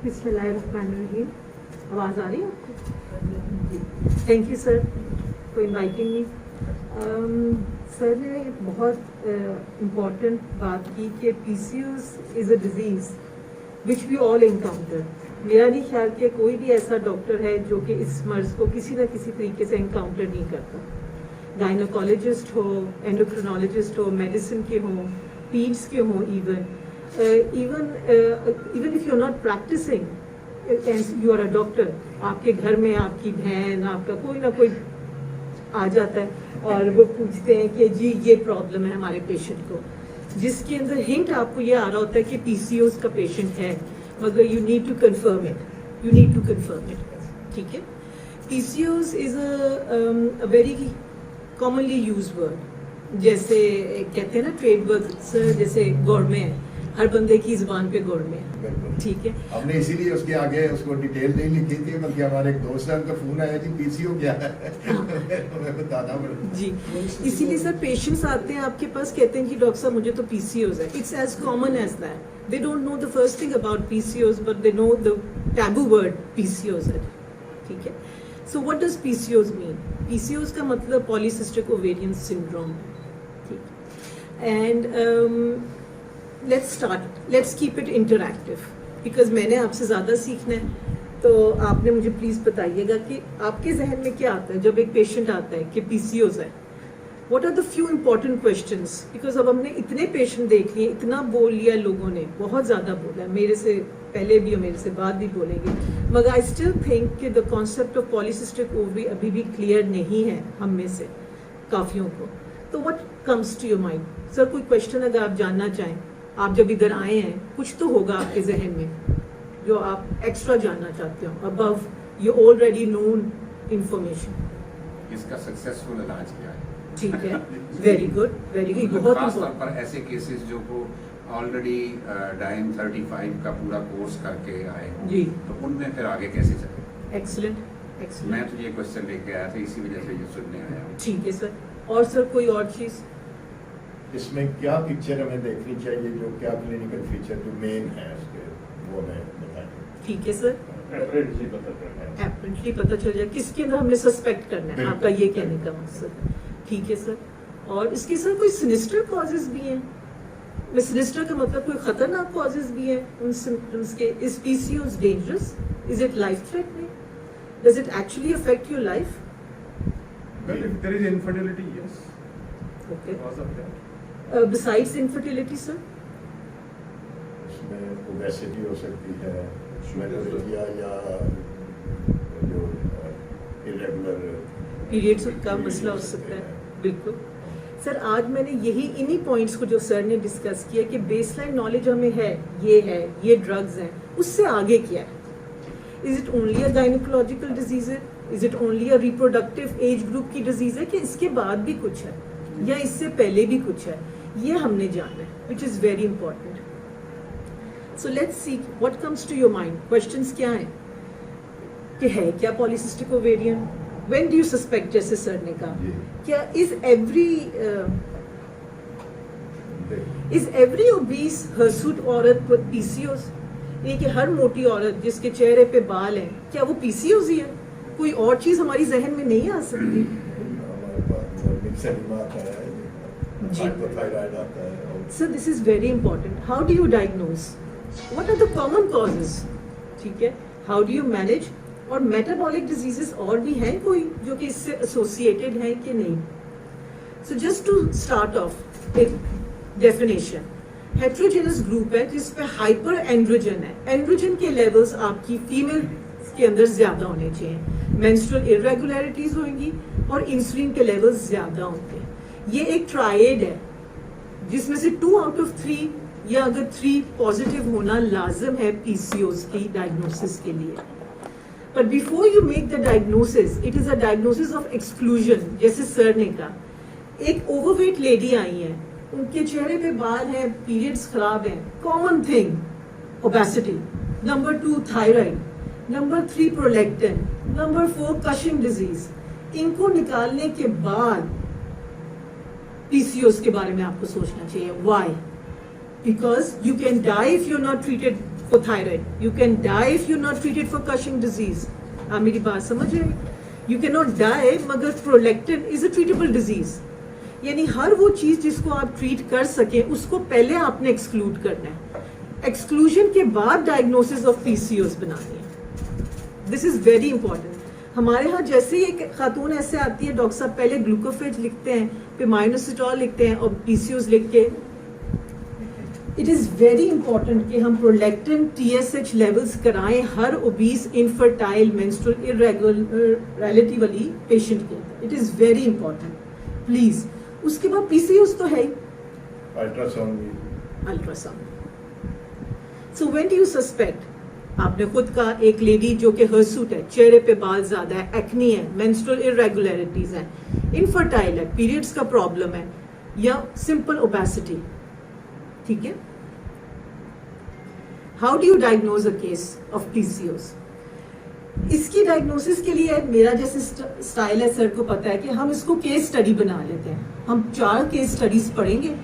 बिस्मिल्लाहिर्रहमानिर्रहीम। आवाज़ आ रही है आपको? Thank you sir for inviting me. Sir ने एक बहुत इम्पॉर्टेंट बात की कि PCOS is a disease which we all encounter. मेरा नहीं ख्याल कि कोई भी ऐसा डॉक्टर है जो कि इस मर्ज़ को किसी न किसी तरीके से इनकाउंटर नहीं करता। गायनोकोलॉजिस्ट हो, एंडोक्रिनोलॉजिस्ट हो, मेडिसिन के हों, पीड्स के हों, even if you're not practicing and you are a doctor, आपके घर में आपकी बहन आपका कोई ना कोई आ जाता है और वो पूछते हैं कि जी ये प्रॉब्लम है हमारे पेशेंट को, जिसके अंदर हिंट आपको ये आ रहा होता है कि PCOS का पेशेंट है, मगर you need to confirm it, ठीक है। PCOS is a very commonly use word, जैसे कहते हैं ना ट्रेड वर्ड सर, जैसे गौरमे है, हर बंदे की जुबान पे गौरमे है, ठीक है। हमने इसीलिए उसके आगे उसको डिटेल नहीं लिखी थी, बल्कि हमारे एक दोस्त है उनका फोन आया जी PCO क्या है हमें बताना पड़ा जी। इसीलिए सर पेशेंट्स आते हैं आपके पास, कहते हैं कि डॉक्टर साहब मुझे तो PCOS है। It's as common as that. They don't know the first thing about PCOS, but they know the taboo word PCOS है, ठीक है। So what does PCOS mean? PCOS का मतलब पॉलीसिस्टिक ओवेरियन सिंड्रोम, ठीक। And let's keep it interactive, because मैंने आपसे ज़्यादा सीखना है, तो आपने मुझे प्लीज़ बताइएगा कि आपके जहन में क्या आता है जब एक पेशेंट आता है कि PCOS है। What are the few important questions? Because अब हमने इतने पेशेंट देख लिए, इतना बोल लिया लोगों ने, बहुत ज़्यादा बोला है, मेरे से पहले भी और मेरे से बाद भी बोलेंगे, मगर आई स्टिल थिंक कि the concept of polycystic ovary अभी भी क्लियर नहीं है हम में से काफ़ियों को। तो what comes to your mind? Sir कोई क्वेश्चन अगर आप जानना चाहें, आप जब इधर आए हैं कुछ तो होगा आपके जहन में जो आप एक्स्ट्रा जानना चाहते हो above your already known information. इसका सक्सेसफुल इलाज क्या है? ठीक है, वेरी गुड, बहुत खास तौर पर ऐसे केसेस जो को ऑलरेडी डाइम 35 का पूरा कोर्स करके आए जी, तो उनमें फिर आगे कैसे चले? एक्सीलेंट। मैं तो ये क्वेश्चन लेके आया था, इसी वजह से ये सुनने आया हूँ। ठीक है सर। और सर कोई और चीज़ इसमें क्या पिक्चर हमें देखनी चाहिए, जो क्या क्लिनिकल फीचर जो मेन है उसके, वो हमें बताएं। ठीक है सर, एपरेंटली पता चल जाए किसके अंदर हमने सस्पेक्ट करना है, आपका ये कहने का मकसद। ठीक है सर। और इसके सर कोई सिनिस्टर कॉजेज भी हैं? मैं सिनिस्टर का मतलब कोई खतरनाक कॉजेज भी हैं उन सिम्टम्स के? Is PCOS dangerous? Is it life threatening? Does it actually affect your life? Well, if there is infertility, yes. Okay. Because of that. Besides infertility, sir? इसमें ओबेसिटी हो सकती है, मेनोरेजिया या जो इरेगुलर पीरियड्स का मसला हो सकता है, बिल्कुल। सर आज मैंने इन्हीं पॉइंट्स को जो सर ने डिस्कस किया कि बेसलाइन नॉलेज हमें है, ये ड्रग्स हैं, उससे आगे क्या है? Is it only a gynaecological disease है? Is it only a reproductive age group की डिजीज है कि इसके बाद भी कुछ है या इससे पहले भी कुछ है? ये हमने जानना है, which is very important. So let's see what comes to your mind. Questions क्या हैं कि है क्या polycystic ovarian? When do you suspect, जैसे सर ने कहा, क्या इज एवरी ओबीस हर्सूट औरत विद PCOS? ये कि हर मोटी औरत जिसके चेहरे पे बाल हैं, क्या वो PCOS ही है? कोई और चीज हमारी जहन में नहीं आ सकती? Sir this is very important. How do you diagnose? What are the common causes? ठीक है, हाउ डू यू मैनेज? और मेटाबॉलिक डिजीजेस और भी हैं कोई जो कि इससे एसोसिएटेड हैं कि नहीं? So just to start off एक डेफिनेशन, हेट्रोजेनस ग्रुप है जिसपे हाइपर एंड्रोजन है। एंड्रोजन के लेवल्स आपकी फीमेल के अंदर ज्यादा होने चाहिए, मेंस्ट्रुअल इरेगुलरिटीज होंगी और इंसुलिन के लेवल्स ज्यादा होंगे। ये एक ट्राइड है जिसमें से 2 out of 3 या अगर 3 पॉजिटिव होना लाजिम है PCOS की डायग्नोसिस के लिए। But before you make the diagnosis, it is a diagnosis of exclusion। जैसे सर ने कहा, एक ओवरवेट लेडी आई है, उनके चेहरे पे बाल हैं, पीरियड्स खराब हैं, common thing obesity, number 2 thyroid, number 3 prolactin, number 4 Cushing disease. इनको निकालने के बाद PCOS के बारे में आपको सोचना चाहिए। Why? Because you can die if you're not treated for thyroid. You can die if you're not treated for Cushing disease. आप मेरी बात समझ रहे हैं? You cannot die, मगर prolactin is a treatable disease. यानी हर वो चीज जिसको आप ट्रीट कर सके उसको पहले आपने एक्सक्लूड करना है. एक्सक्लूजन के बाद डायग्नोसिस ऑफ पीसीओएस बनानी है. This is very important. हमारे यहाँ जैसे ही एक खातून ऐसे आती है, डॉक्टर साहब पहले ग्लूकोफेज लिखते हैं, फिर माइनोसिटॉल लिखते हैं और पीसीओएस लिख के. इट इज वेरी इंपॉर्टेंट कि हम प्रोलैक्टिन टीएसएच लेवल्स कराएं हर ओबीस इनफर्टाइल मेंस्ट्रुअल इरेगुलरिटी वाली पेशेंट के अंदर. It is very important please. उसके बाद पीसीओएस तो है ही, अल्ट्रासाउंड भी. Ultrasound. So when do you suspect? आपने खुद कहा एक लेडी जो कि हर्सूट है, चेहरे पे बाल ज्यादा है, एक्नी है, मेंस्ट्रुअल इरेगुलरिटीज है, इनफर्टाइल है, पीरियड्स का प्रॉब्लम है, या सिंपल ओबेसिटी. ठीक है. How do you diagnose a case of PCOS? इसकी डायग्नोसिस के लिए मेरा जैसे स्टाइल है, सर को पता है कि हम इसको केस स्टडी बना लेते हैं. हम 4 केस स्टडीज पढ़ेंगे,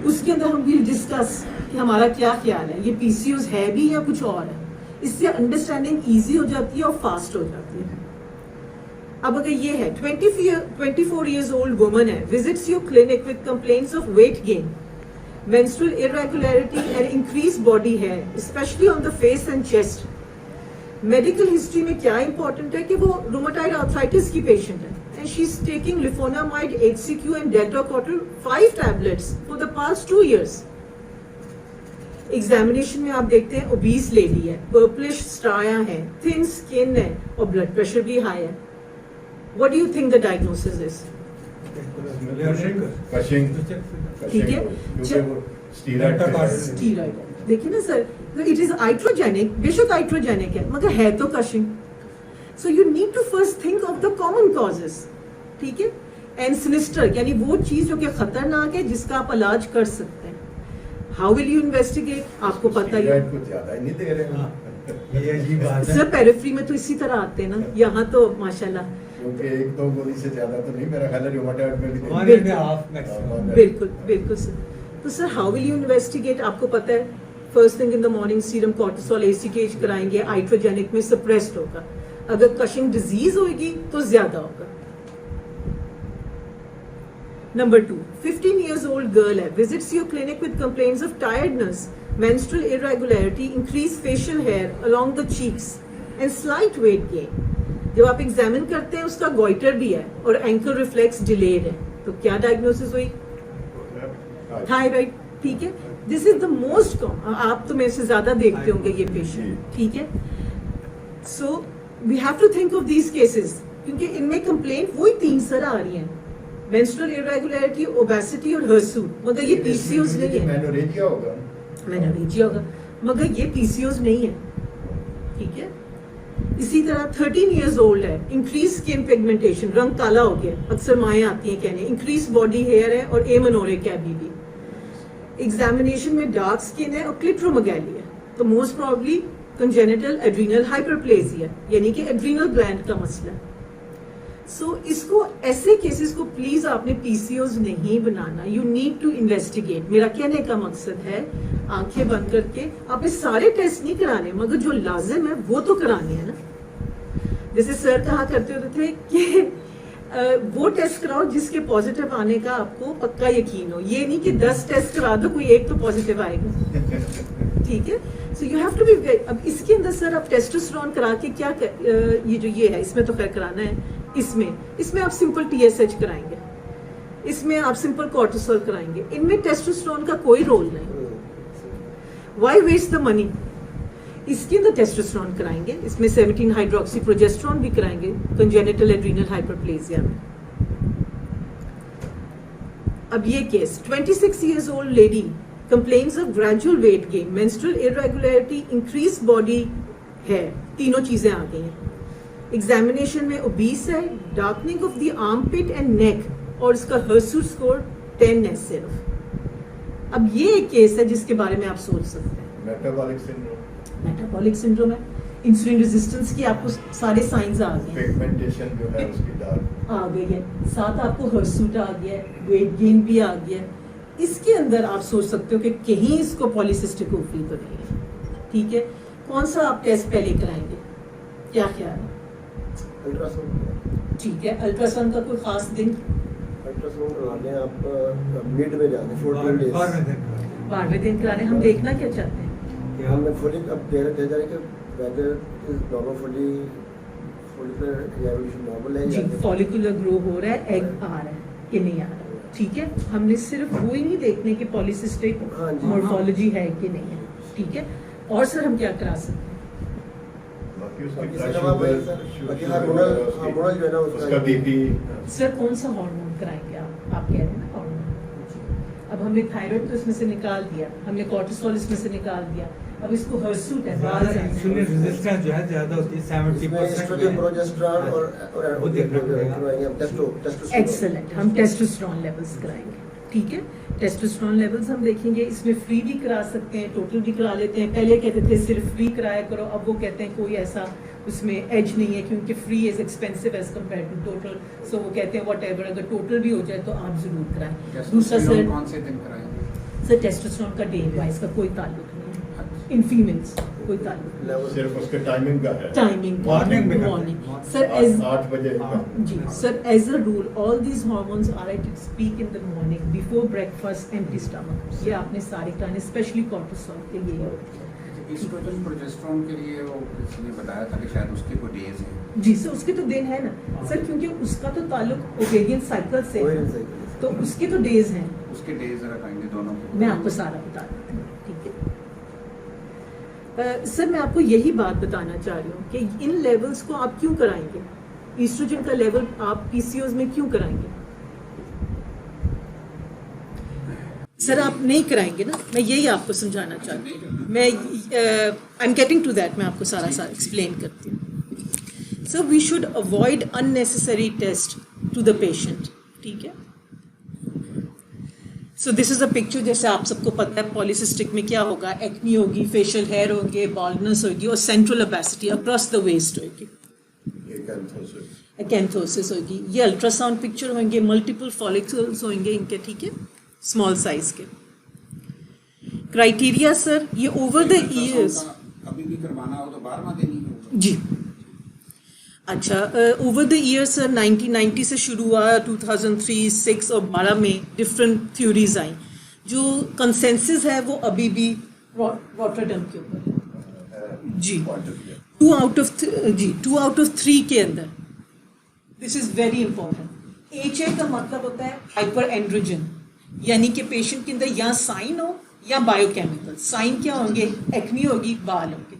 उसके अंदर हम विल डिस्कस कि हमारा क्या ख्याल है, ये पीसीओएस है भी या कुछ और है. इससे अंडरस्टैंडिंग इजी हो जाती है और फास्ट हो जाती है. अब अगर ये है 24 years old woman है, visits your clinic with complaints of weight gain, menstrual irregularity and increased body hair, especially on the face and chest. Medical history में क्या इंपॉर्टेंट है कि वो रूमेटॉइड आर्थराइटिस की पेशेंट है, and she's taking lefonamide, HCQ and delta-cortil 5 tablets for the past 2 years. Examination में आप देखते हैं ओबीस लेडी है, पर्पलिश स्ट्राया है, थिन स्किन है और ब्लड प्रेशर भी हाई है. What do you think the diagnosis is? Cushing. ठीक है. स्टीरॉइड. देखिए ना सर, इट इज आइट्रोजेनिक, बेशक आइट्रोजेनिक है मगर है तो Cushing. So you need to first think of the common causes. ठीक है. एंड सिनिस्टर यानी वो चीज जो कि खतरनाक है जिसका आप इलाज कर सकते हैं. How will you investigate? आपको पता ही है. कुछ ज्यादा ही नहीं दे रहे हैं. ये अजीब बात है. सर पेरिफेरी में तो इसी तरह आते हैं ना, यहाँ तो माशाल्लाह. क्योंकि 1-2 गोली से ज्यादा तो नहीं, मेरा ख्याल है रूमेटॉइड में भी नहीं. हमारे में हाफ मैक्सिमम. बिल्कुल बिल्कुल सर. तो sir how will you investigate? आपको पता है first thing in the morning serum cortisol एसीकेज कराएंगे, आइट्रोजेनिक में सप्रेस्ड होगा. अगर कशिंग डिजीज होगी तो ज्यादा होगा. Number 2, 15 years old girl है, visits your clinic with complaints of tiredness, menstrual irregularity, increased facial hair along the cheeks and slight weight gain. जब आप एग्जामिन करते हैं उसका गोइटर भी है और एंकल रिफ्लेक्स डिलेड है. तो क्या डायग्नोसिस हुई? थायराइड. ठीक है. This is the most common. आप तो मेरे से ज्यादा देखते होंगे ये पेशेंट. ठीक है. So we have to think of these cases क्योंकि इनमें कंप्लेंट वही 3 सर आ रही हैं. मेंस्ट्रुअल इरेगुलरिटी, ओबेसिटी और हर्सूट. मगर ये पीसीओएस नहीं है. मेनोरेजिया होगा. मेनोरेजिया होगा मगर ये पीसीओएस नहीं है. ठीक है. इसी तरह 13 years old है, इंक्रीज स्किन पिगमेंटेशन, रंग काला हो गया. अक्सर माएँ आती हैं कहने इंक्रीज बॉडी हेयर है और एमेनोरिक है अभी भी. एग्जामिनेशन में डार्क स्किन है और क्लिट्रोमेगैली है. तो most probably congenital adrenal hyperplasia यानी कि एड्रीनल ग्लैंड का मसला है. सो इसको ऐसे केसेस को प्लीज आपने पीसीओएस नहीं बनाना. You need to investigate. मेरा कहने का मकसद है आंखें बंद करके आपने सारे टेस्ट नहीं कराने मगर जो लाजिम है वो तो कराने है ना. जैसे सर कहा करते होते थे कि वो टेस्ट कराओ जिसके पॉजिटिव आने का आपको पक्का यकीन हो. ये नहीं कि 10 टेस्ट करा दो कोई एक तो पॉजिटिव आएगा. ठीक है. So you have to be. अब इसके अंदर सर आप टेस्टोस्टेरोन करा के क्या ये जो ये है इसमें तो खैर कराना है. इसमें आप सिंपल टीएसएच कराएंगे, इसमें आप सिंपल कोर्टिसोल कराएंगे. इनमें टेस्टोस्टेरोन का कोई रोल नहीं. Why waste the money? इसके अंदर टेस्टोस्टेरोन कराएंगे, इसमें 17 हाइड्रोक्सी प्रोजेस्टेरोन भी कराएंगे कंजेनिटल एड्रीनल हाइपरप्लेजिया में. अब ये case 26 years old lady complains of gradual weight gain, menstrual irregularity, increased body hair. तीनों चीजें आ गई हैं. एग्जामिनेशन में ओबीस है, darkening of the armpit and neck और इसका हर्सूट स्कोर 10 है सिर्फ. अब ये एक केस है जिसके बारे में आप सोच सकते हैं. Metabolic syndrome. मेटाबॉलिक सिंड्रोम है. इंसुलिन रेजिस्टेंस की आपको सारे साइंस आ गए. पिगमेंटेशन जो है उसकी डार्क आ गई है. साथ आपको हर्सूट आ गया है, वेट गेन भी आ गया है. इसके अंदर आप सोच सकते हो कि कहीं इसको पॉलीसिस्टिक ओवरी तो नहीं है. ठीक है, कौन सा आप टेस्ट पहले कराएंगे, क्या ख्याल है? अल्ट्रासाउंड। ठीक है, अल्ट्रासाउंड का कोई खास दिन? अल्ट्रासाउंड करवाने आप मिड में जाके 14 डेज 12वें दिन कराने। हम देखना क्या चाहते हैं? हमने फुली अब दे जा रहे कि whether is normal fully fully evolution normal है जी, या फॉलिकुलर ग्रो हो रहा है, एग आ रहा है कि नहीं आ रहा है, ठीक है। हमने सिर्फ वो ही नहीं देखने कि पॉलीसिस्टिक हाँ जी। मॉर्फोलॉजी है कि नहीं है, ठीक है। और सर हम क्या करा सकते हैं? बाकी उसकी बाकी ब्लड सब आप शुगर, बाकी शुगर हार्मोनल वगैरह हार्मोनल जो है ना उसका बीपी सर कौन सा हार्मोन कराएंगे आप कह रहे हैं ना हार्मोन। अब हमने थायराइड तो इसमें से निकाल दिया, हमने कॉर्टिसोल इसमें से निकाल दिया, अब इसको हर्सूट है, इंसुलिन रेजिस्टेंस जो है ज्यादा होती है 70% एस्ट्रोजन में। प्रोजेस्टेरॉन और वो देखना पड़ेगा। करवाएंगे हम टेस्टोस्टेरोन। एक्सेलेंट, हम टेस्टोस्टेरोन लेवल्स कराएंगे, ठीक है। टेस्टोस्टेरोन लेवल्स हम देखेंगे, इसमें फ्री भी करा सकते हैं, टोटल भी करा लेते हैं। पहले कहते थे सिर्फ फ्री कराया करो, अब वो कहते हैं कोई ऐसा उसमें एज नहीं है क्योंकि free is expensive as compare to total, so वो कहते हैं वट एवर, अगर टोटल भी हो जाए तो आप जरूर कराएं। दूसरा टेस्टोस्टेरोन सर, कौन से दिन कराएंगे? सर टेस्टोस्टेरोन का डे वाइज का कोई ताल्लुक नहीं है, इन फीमेल्स कोई ताल्लुक नहीं। लेवल सिर्फ उसके टाइमिंग का है। टाइमिंग Morning में करते हैं। मॉर्निंग सर एज 8 बजे का। जी sir, as a rule all these hormones are at its peak in the morning before breakfast, empty stomach. ये आपने सारे कराने, स्पेशली कॉर्टिसोल के लिए होती है। एस्ट्रोजन प्रोजेस्टेरोन के लिए वो किसी ने बताया था कि शायद उसके कोई डेज हैं। जी सर, उसके तो दिन है ना सर, क्योंकि उसका तो ताल्लुक ओवेरियन साइकिल से है, ओवेरियन साइकिल। तो उसके तो डेज हैं। उसके डेज जरा काइंडली दोनों के। मैं आपको सारा बता देती हूँ, ठीक है। सर मैं आपको यही बात बताना चाह रही हूँ कि इन लेवल्स को आप क्यों कराएंगे, ईस्ट्रोजन का लेवल आप पीसीओज में क्यों कराएंगे? सर आप नहीं कराएंगे ना, मैं यही आपको समझाना चाहती हूँ। मैं I am getting to that, मैं आपको सारा एक्सप्लेन करती हूँ। So we should avoid unnecessary test to the patient, ठीक है। So this is a picture, जैसे आप सबको पता है पॉलीसिस्टिक में क्या होगा, एक्नी होगी, फेशियल हेयर होंगे, बाल्डनेस होगी और central obesity across the waist होगी, एकेंथोसिस होगी। ये अल्ट्रासाउंड पिक्चर होंगे, मल्टीपल फॉलिकल्स होंगे इनके, ठीक है, स्मॉल साइज के। क्राइटेरिया सर, ये ओवर द ईयर्स अभी भी करवाना हो तो 12वां दिन ही होगा। जी अच्छा, ओवर द ईयर्स 1990 से शुरू हुआ, 2003, 6 और 12 में डिफरेंट थ्योरीज आई। जो कंसेंसस है वो अभी भी रॉटरडम के ऊपर है जी। 2 आउट ऑफ 3 के अंदर, this is very important. HA का मतलब होता है हाइपर एंड्रोजन, यानी कि पेशेंट के अंदर या साइन हो या बायोकेमिकल। साइन क्या होंगे, एक्नी होगी, बाल होंगे।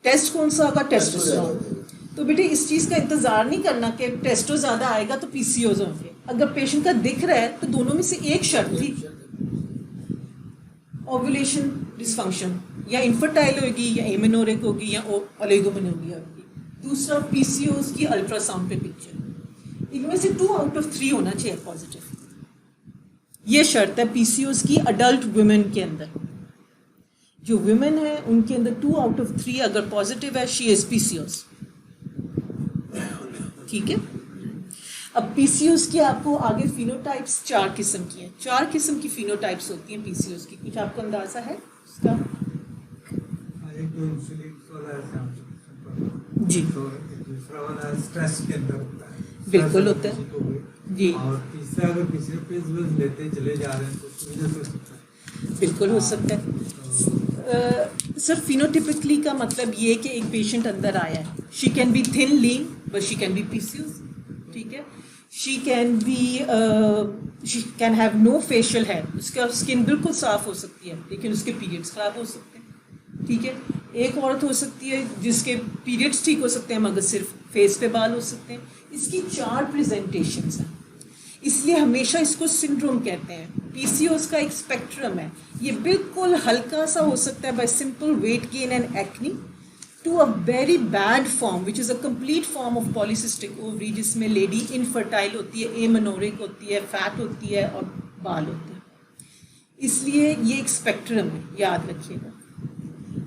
टेस्ट कौन सा होगा, टेस्टोस्टेरोन। तो बेटे इस चीज़ का इंतजार नहीं करना कि टेस्टो ज़्यादा आएगा तो पीसीओज होंगे। अगर पेशेंट का दिख रहा है तो दोनों में से एक शर्त थी, ओव्यूलेशन डिसफंक्शन, या इनफर्टाइल होगी या एमेनोरिक होगी या ओलिगोमेनोरिया होगी। दूसरा पीसीओज की अल्ट्रासाउंड पे पिक्चर, इनमें से 2 आउट ऑफ 3 होना चाहिए पॉजिटिव। ये शर्त है पीसीओज की अडल्ट वुमेन के अंदर। जो वुमेन है उनके अंदर 2 आउट ऑफ 3 अगर पॉजिटिव है, शी इज पीसीओज, ठीक है। अब पीसीओज की आपको आगे फिनोटाइप्स 4 किस्म की हैं। 4 किस्म की फिनोटाइप्स होती हैं पीसीओज की, कुछ आपको अंदाजा है उसका? एक तो इंसुलिन वाला है जी तो दूसरा वाला स्ट्रेस के अंदर होता है, बिल्कुल होता है। किसी को भी। जी और तीसरा अगर किसी ने पेज लेते चले जा रहे हैं तो उसकी वजह से हो सकता है। बिल्कुल हो सकता है। सर फिनोटिपिकली का मतलब ये कि एक पेशेंट अंदर आया है, she can be thin lean but she can be PCOS, ठीक है। She can have no facial hair, उसका स्किन बिल्कुल साफ हो सकती है लेकिन उसके पीरियड्स खराब हो सकते हैं, ठीक है। एक औरत हो सकती है जिसके पीरियड्स ठीक हो सकते हैं मगर सिर्फ फेस पे बाल हो सकते हैं। इसकी 4 प्रेजेंटेशंस हैं, इसलिए हमेशा इसको सिंड्रोम कहते हैं। पीसीओज का एक स्पेक्ट्रम है, ये बिल्कुल हल्का सा हो सकता है by simple weight gain and acne to a very bad form which is a complete form of polycystic ovary, जिसमें लेडी इनफर्टाइल होती है, एमेनोरिक होती है, फैट होती है और बाल होते हैं। इसलिए ये एक स्पेक्ट्रम है, याद रखिएगा।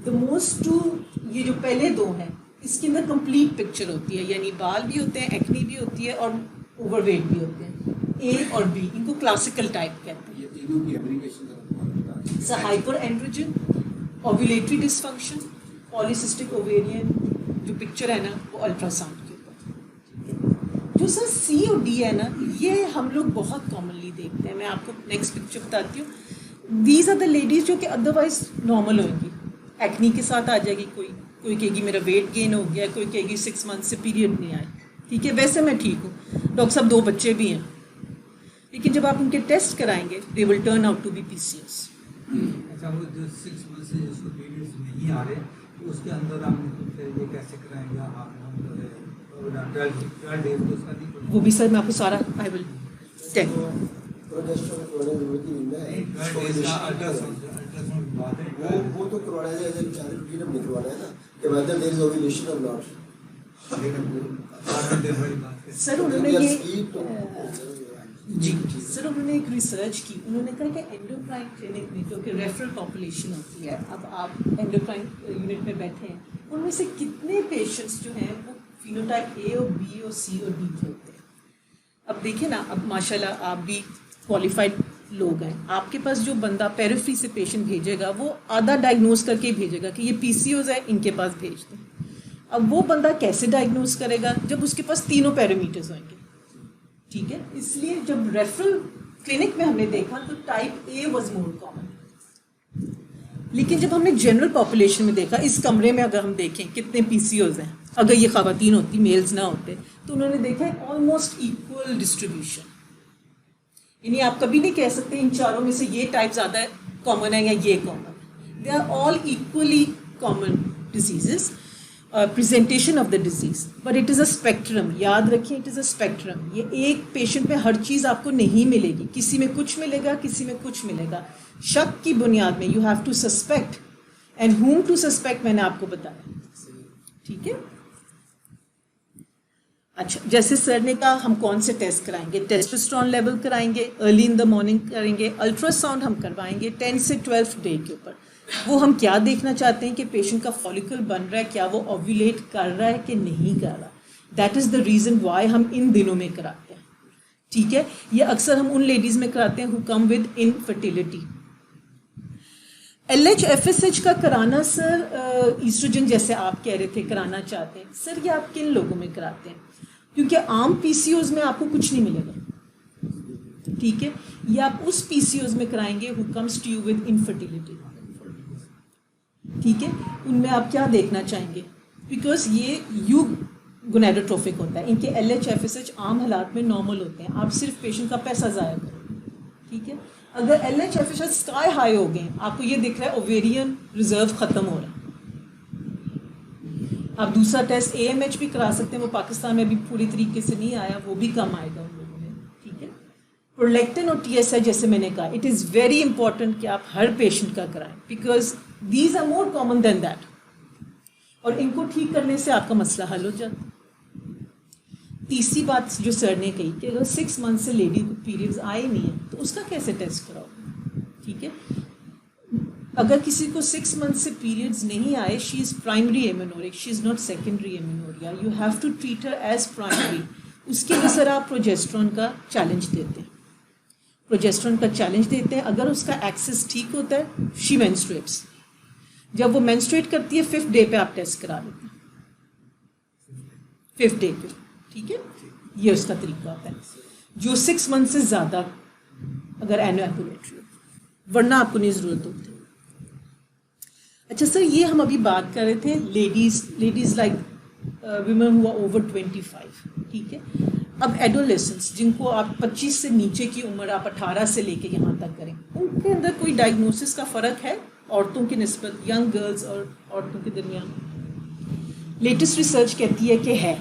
द मोस्ट टू, ये जो पहले 2 हैं इसके अंदर कंप्लीट पिक्चर होती है, यानी बाल भी होते हैं, एक्नी भी होती है और ओवरवेट भी होते हैं। A और B, इनको क्लासिकल टाइप कहते हैं। ये तीनों की application hyper androgen ovulatory dysfunction, polycystic ovarian, जो पिक्चर है ना वो अल्ट्रासाउंड के ऊपर। जो सर सी और डी है ना, ये हम लोग बहुत कॉमनली देखते हैं। मैं आपको नेक्स्ट पिक्चर बताती हूँ। दीज आर द लेडीज जो कि अदरवाइज नॉर्मल होंगी, एक्नी के साथ आ जाएगी, कोई कहेगी मेरा वेट गेन हो गया, कोई कहेगी 6 मंथ से पीरियड नहीं आए, ठीक है, वैसे मैं ठीक हूँ, डॉक्टर साहब 2 बच्चे भी हैं, लेकिन जब आप उनके टेस्ट कराएंगे they will turn out to be PCOS। अच्छा, वो जो 6 मंथ से जिसको पीरियड्स नहीं आ रहे, तो उसके अंदर आप फिर ये कैसे कराएंगे? आप 12 डेज तो उसका नहीं पड़ेगा। वो भी सर मैं आपको सारा आई विल टेल। प्रोजेस्टेरोन करवाने की जरूरत ही नहीं है। 12 डेज का अल्ट्रासाउंड बात है। वो तो करवाना है, जैसे चार पीरियड नहीं करवाना है ना, कि whether there is ovulation or not। Sir उन्होंने ये जी सर उन्होंने एक रिसर्च की, उन्होंने कहा कि एंडोक्राइन क्लिनिक में जो कि रेफरल पॉपुलेशन होती है, अब आप एंडोक्राइन यूनिट में बैठे हैं, उनमें से कितने पेशेंट्स जो हैं वो फिनोटाइप A और B और C और D के होते हैं। अब देखिए ना, अब माशाल्लाह आप भी क्वालिफाइड लोग हैं, आपके पास जो बंदा पेरिफेरी से पेशेंट भेजेगा वो आधा डायग्नोज करके ही भेजेगा कि ये PCOS है, इनके पास भेज दें। अब वो बंदा कैसे डायग्नोज करेगा जब उसके पास तीनों पैरामीटर्स होंगे, ठीक है। इसलिए जब रेफरल क्लिनिक में हमने देखा तो type A was more common, लेकिन जब हमने जनरल पॉपुलेशन में देखा, इस कमरे में अगर हम देखें कितने PCOS हैं, अगर ये खवातीन होती, मेल्स ना होते, तो उन्होंने देखा ऑलमोस्ट इक्वल डिस्ट्रीब्यूशन। यानी आप कभी नहीं कह सकते इन चारों में से ये टाइप ज़्यादा कॉमन है या ये कॉमन है। They are all equally common diseases, presentation of the disease, but it is a spectrum. याद रखिए, इट इज़ अ स्पेक्ट्रम। ये एक पेशेंट में हर चीज़ आपको नहीं मिलेगी, किसी में कुछ मिलेगा, किसी में कुछ मिलेगा। शक की बुनियाद में you have to suspect, and whom to suspect मैंने आपको बताया, ठीक है। अच्छा, जैसे सर ने कहा हम कौन से टेस्ट कराएंगे, टेस्टोस्टेरोन लेवल कराएंगे, अर्ली इन द मॉर्निंग करेंगे, अल्ट्रासाउंड हम करवाएंगे 10 से 12 डे के ऊपर। वो हम क्या देखना चाहते हैं कि पेशेंट का फॉलिकल बन रहा है, क्या वो ओव्यूलेट कर रहा है कि नहीं कर रहा। That is the reason why हम इन दिनों में कराते हैं, ठीक है। ये अक्सर हम उन लेडीज़ में कराते हैं who come with infertility. LH FSH का कराना सर, ईस्ट्रोजन जैसे आप कह रहे थे कराना चाहते हैं सर, ये आप किन लोगों में कराते हैं? क्योंकि आम PCOS में आपको कुछ नहीं मिलेगा, ठीक है। ये आप उस PCOS में कराएंगे who comes to you with infertility, ठीक है। उनमें आप क्या देखना चाहेंगे? बिकॉज ये यू गोनेडोट्रोफिक होता है, इनके LH FSH आम हालात में नॉर्मल होते हैं। आप सिर्फ पेशेंट का पैसा ज़ाया करो, ठीक है। अगर LH FSH स्काई हाई हो गए, आपको ये दिख रहा है ओवेरियन रिजर्व ख़त्म हो रहा है, आप दूसरा टेस्ट AMH भी करा सकते हैं, वो पाकिस्तान में अभी पूरी तरीके से नहीं आया, वो भी कम आएगा उन लोगों में, ठीक है। प्रोलेक्टिन और TSH जैसे मैंने कहा, इट इज़ वेरी इंपॉर्टेंट कि आप हर पेशेंट का कराएं, because these are more common than that, और इनको ठीक करने से आपका मसला हल हो जाता है। तीसरी बात जो सर ने कही कि अगर 6 मंथ से लेडी को पीरियड्स आए नहीं है तो उसका कैसे टेस्ट कराओगे, ठीक है। अगर किसी को 6 मंथ से पीरियड्स नहीं आए, she is primary amenorrhoeic, she is not secondary amenorrhoea, you have to treat her as primary. उसके लिए सर आप प्रोजेस्टेरोन का चैलेंज देते हैं, प्रोजेस्टेरोन का चैलेंज देते हैं। अगर उसका एक्सेस ठीक होता है, शी मेंस्ट्रुएट्स। जब वो मेंस्ट्रुएट करती है 5th डे पे आप टेस्ट करा लेते हैं, 5th डे पे, ठीक है। ये उसका तरीका होता है। जो 6 मंथ से ज़्यादा अगर एनोएकुलेटरी हो, वरना आपको नहीं ज़रूरत होती। अच्छा सर, ये हम अभी बात कर रहे थे लेडीज़ लाइक विमेन हुआ ओवर 25, ठीक है। अब एडोलेसेंस जिनको आप 25 से नीचे की उम्र आप 18 से लेके यहाँ तक करें, उनके अंदर कोई डायग्नोसिस का फ़र्क है औरतों की निस्बत, यंग गर्ल्स और औरतों के दरमियान? लेटेस्ट रिसर्च कहती है कि है,